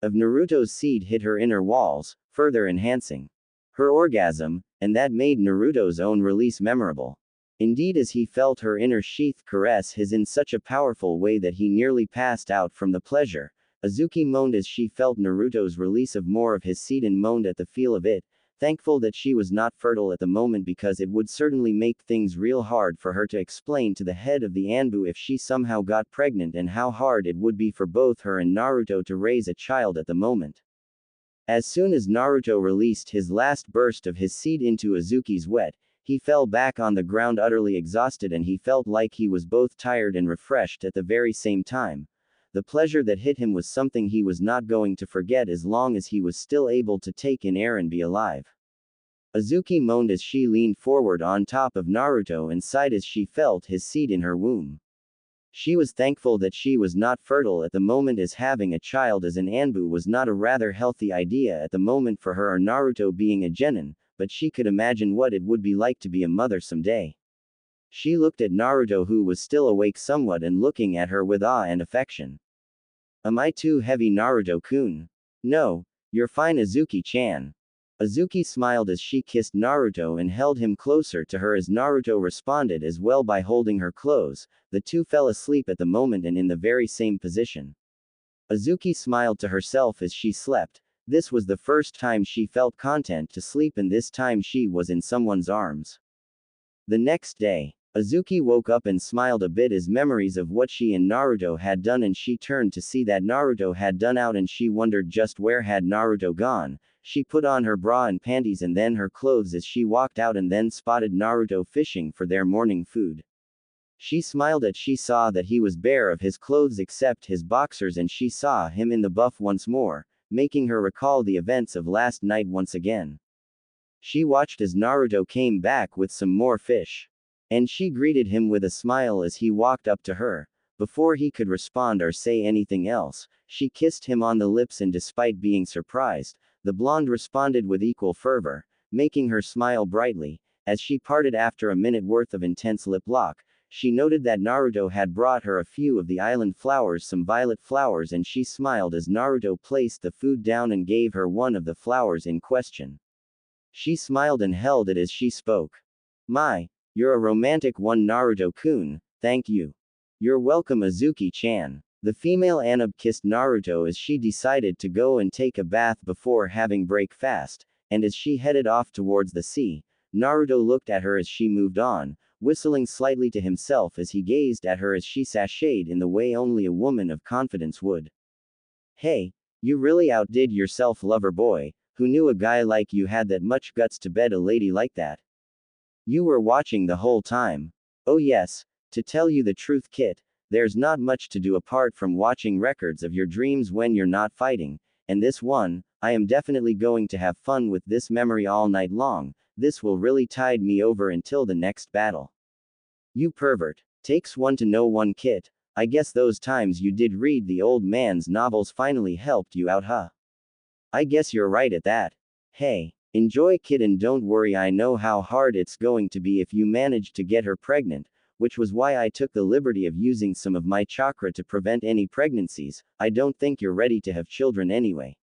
A: of Naruto's seed hit her inner walls, further enhancing her orgasm, and that made Naruto's own release memorable. Indeed as he felt her inner sheath caress his in such a powerful way that he nearly passed out from the pleasure, Azuki moaned as she felt Naruto's release of more of his seed and moaned at the feel of it, thankful that she was not fertile at the moment because it would certainly make things real hard for her to explain to the head of the Anbu if she somehow got pregnant and how hard it would be for both her and Naruto to raise a child at the moment. As soon as Naruto released his last burst of his seed into Azuki's wet, he fell back on the ground utterly exhausted and he felt like he was both tired and refreshed at the very same time. The pleasure that hit him was something he was not going to forget as long as he was still able to take in air and be alive. Azuki moaned as she leaned forward on top of Naruto and sighed as she felt his seed in her womb. She was thankful that she was not fertile at the moment as having a child as an Anbu was not a rather healthy idea at the moment for her or Naruto being a genin, but she could imagine what it would be like to be a mother someday. She looked at Naruto who was still awake somewhat and looking at her with awe and affection. Am I too heavy Naruto-kun? No, you're fine Azuki-chan. Azuki smiled as she kissed Naruto and held him closer to her as Naruto responded as well by holding her close. The two fell asleep at the moment and in the very same position. Azuki smiled to herself as she slept. This was the first time she felt content to sleep and this time she was in someone's arms. The next day. Azuki woke up and smiled a bit as memories of what she and Naruto had done, and she turned to see that Naruto had done out and she wondered just where had Naruto gone. She put on her bra and panties and then her clothes as she walked out and then spotted Naruto fishing for their morning food. She smiled as she saw that he was bare of his clothes except his boxers, and she saw him in the buff once more, making her recall the events of last night once again. She watched as Naruto came back with some more fish. And she greeted him with a smile as he walked up to her. Before he could respond or say anything else, she kissed him on the lips, and despite being surprised, the blonde responded with equal fervor, making her smile brightly. As she parted after a minute worth of intense lip lock, she noted that Naruto had brought her a few of the island flowers, some violet flowers, and she smiled as Naruto placed the food down and gave her one of the flowers in question. She smiled and held it as she spoke. "My, you're a romantic one, Naruto-kun, thank you. You're welcome, Azuki-chan." The female Anub kissed Naruto as she decided to go and take a bath before having breakfast, and as she headed off towards the sea, Naruto looked at her as she moved on, whistling slightly to himself as he gazed at her as she sashayed in the way only a woman of confidence would. "Hey, you really outdid yourself, lover boy. Who knew a guy like you had that much guts to bed a lady like that? You were watching the whole time." "Oh yes, to tell you the truth, Kit, there's not much to do apart from watching records of your dreams when you're not fighting, and this one, I am definitely going to have fun with this memory all night long. This will really tide me over until the next battle." "You pervert. Takes one to know one, Kit. I guess those times you did read the old man's novels finally helped you out, huh? I guess you're right at that. Hey, enjoy, Kid, and don't worry, I know how hard it's going to be if you manage to get her pregnant, which was why I took the liberty of using some of my chakra to prevent any pregnancies. I don't think you're ready to have children anyway.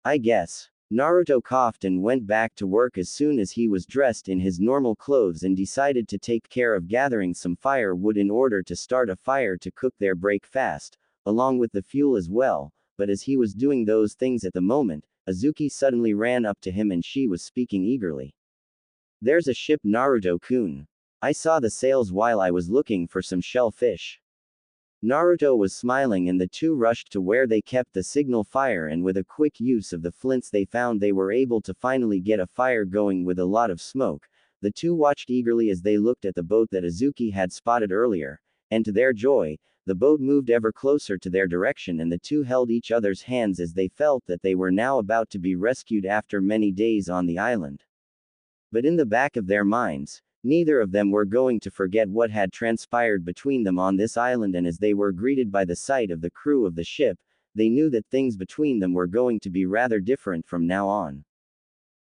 A: I guess." Naruto coughed and went back to work as soon as he was dressed in his normal clothes and decided to take care of gathering some firewood in order to start a fire to cook their breakfast, along with the fuel as well. But as he was doing those things at the moment, Azuki suddenly ran up to him and she was speaking eagerly. "There's a ship, Naruto-kun. I saw the sails while I was looking for some shellfish." Naruto was smiling and the two rushed to where they kept the signal fire, and with a quick use of the flints they found they were able to finally get a fire going with a lot of smoke. The two watched eagerly as they looked at the boat that Azuki had spotted earlier, and to their joy, the boat moved ever closer to their direction, and the two held each other's hands as they felt that they were now about to be rescued after many days on the island. But in the back of their minds, neither of them were going to forget what had transpired between them on this island, and as they were greeted by the sight of the crew of the ship, they knew that things between them were going to be rather different from now on.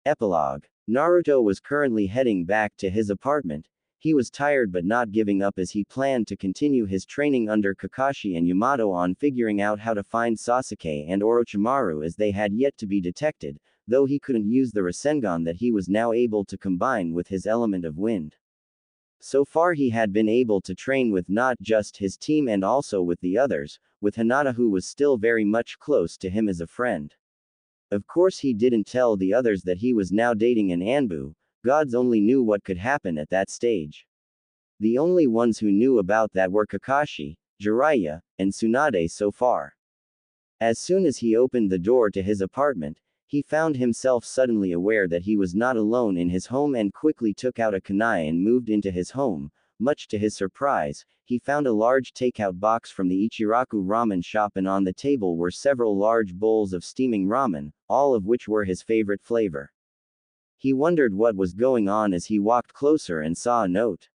A: Epilogue. Naruto was currently heading back to his apartment. He was tired but not giving up as he planned to continue his training under Kakashi and Yamato on figuring out how to find Sasuke and Orochimaru, as they had yet to be detected, though he couldn't use the Rasengan that he was now able to combine with his element of wind. So far he had been able to train with not just his team and also with the others, with Hinata, who was still very much close to him as a friend. Of course he didn't tell the others that he was now dating an Anbu. Gods only knew what could happen at that stage. The only ones who knew about that were Kakashi, Jiraiya, and Tsunade so far. As soon as he opened the door to his apartment, he found himself suddenly aware that he was not alone in his home and quickly took out a kunai and moved into his home. Much to his surprise, he found a large takeout box from the Ichiraku ramen shop, and on the table were several large bowls of steaming ramen, all of which were his favorite flavor. He wondered what was going on as he walked closer and saw a note.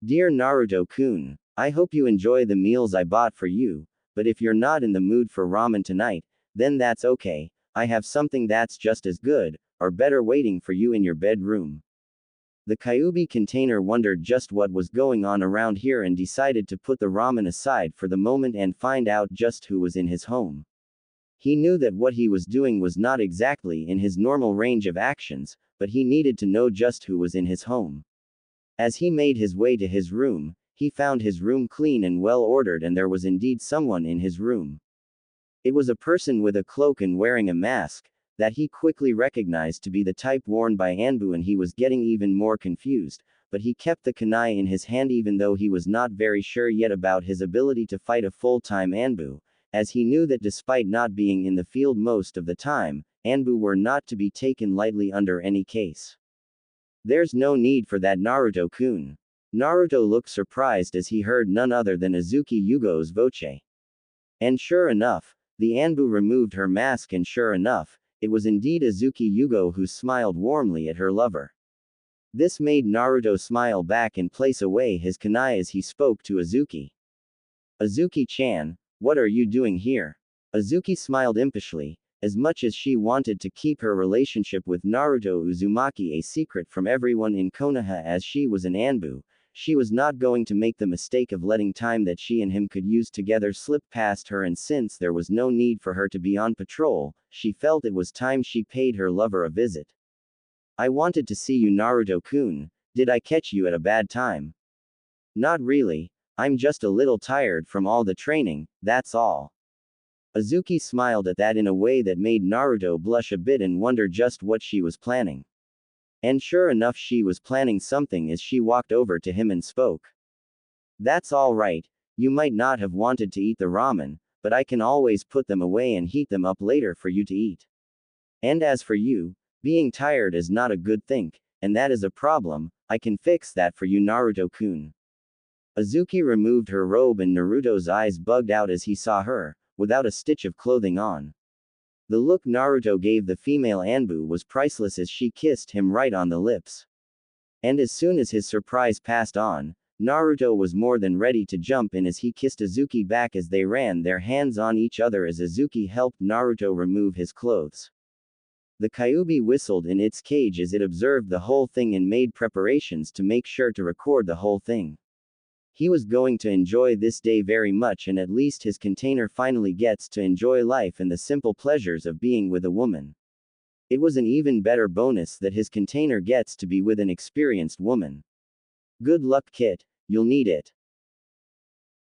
A: "Dear Naruto-kun, I hope you enjoy the meals I bought for you, but if you're not in the mood for ramen tonight, then that's okay. I have something that's just as good, or better, waiting for you in your bedroom." The Kyuubi container wondered just what was going on around here and decided to put the ramen aside for the moment and find out just who was in his home. He knew that what he was doing was not exactly in his normal range of actions, but he needed to know just who was in his home. As he made his way to his room, he found his room clean and well ordered, and there was indeed someone in his room. It was a person with a cloak and wearing a mask, that he quickly recognized to be the type worn by Anbu, and he was getting even more confused. but he kept the kunai in his hand even though he was not very sure yet about his ability to fight a full-time Anbu, as he knew that despite not being in the field most of the time, Anbu were not to be taken lightly under any case. There's no need for that, Naruto-kun. Naruto looked surprised as he heard none other than Azuki Yugo's voce. And sure enough, the Anbu removed her mask, and sure enough, it was indeed Azuki Yugo who smiled warmly at her lover. This made Naruto smile back and place away his kunai as he spoke to Azuki. Azuki-chan, what are you doing here? Azuki smiled impishly, as much as she wanted to keep her relationship with Naruto Uzumaki a secret from everyone in Konoha as she was an Anbu. She was not going to make the mistake of letting time that she and him could use together slip past her, and since there was no need for her to be on patrol, she felt it was time she paid her lover a visit. I wanted to see you, Naruto-kun. Did I catch you at a bad time? Not really. I'm just a little tired from all the training, that's all. Azuki smiled at that in a way that made Naruto blush a bit and wonder just what she was planning. And sure enough, she was planning something as she walked over to him and spoke. That's all right, you might not have wanted to eat the ramen, but I can always put them away and heat them up later for you to eat. And as for you, being tired is not a good thing, and that is a problem. I can fix that for you, Naruto-kun. Azuki removed her robe and Naruto's eyes bugged out as he saw her, without a stitch of clothing on. The look Naruto gave the female Anbu was priceless as she kissed him right on the lips. And as soon as his surprise passed on, Naruto was more than ready to jump in as he kissed Azuki back as they ran their hands on each other as Azuki helped Naruto remove his clothes. The Kyuubi whistled in its cage as it observed the whole thing and made preparations to make sure to record the whole thing. He was going to enjoy this day very much, and at least his container finally gets to enjoy life and the simple pleasures of being with a woman. It was an even better bonus that his container gets to be with an experienced woman. Good luck, Kit, you'll need it.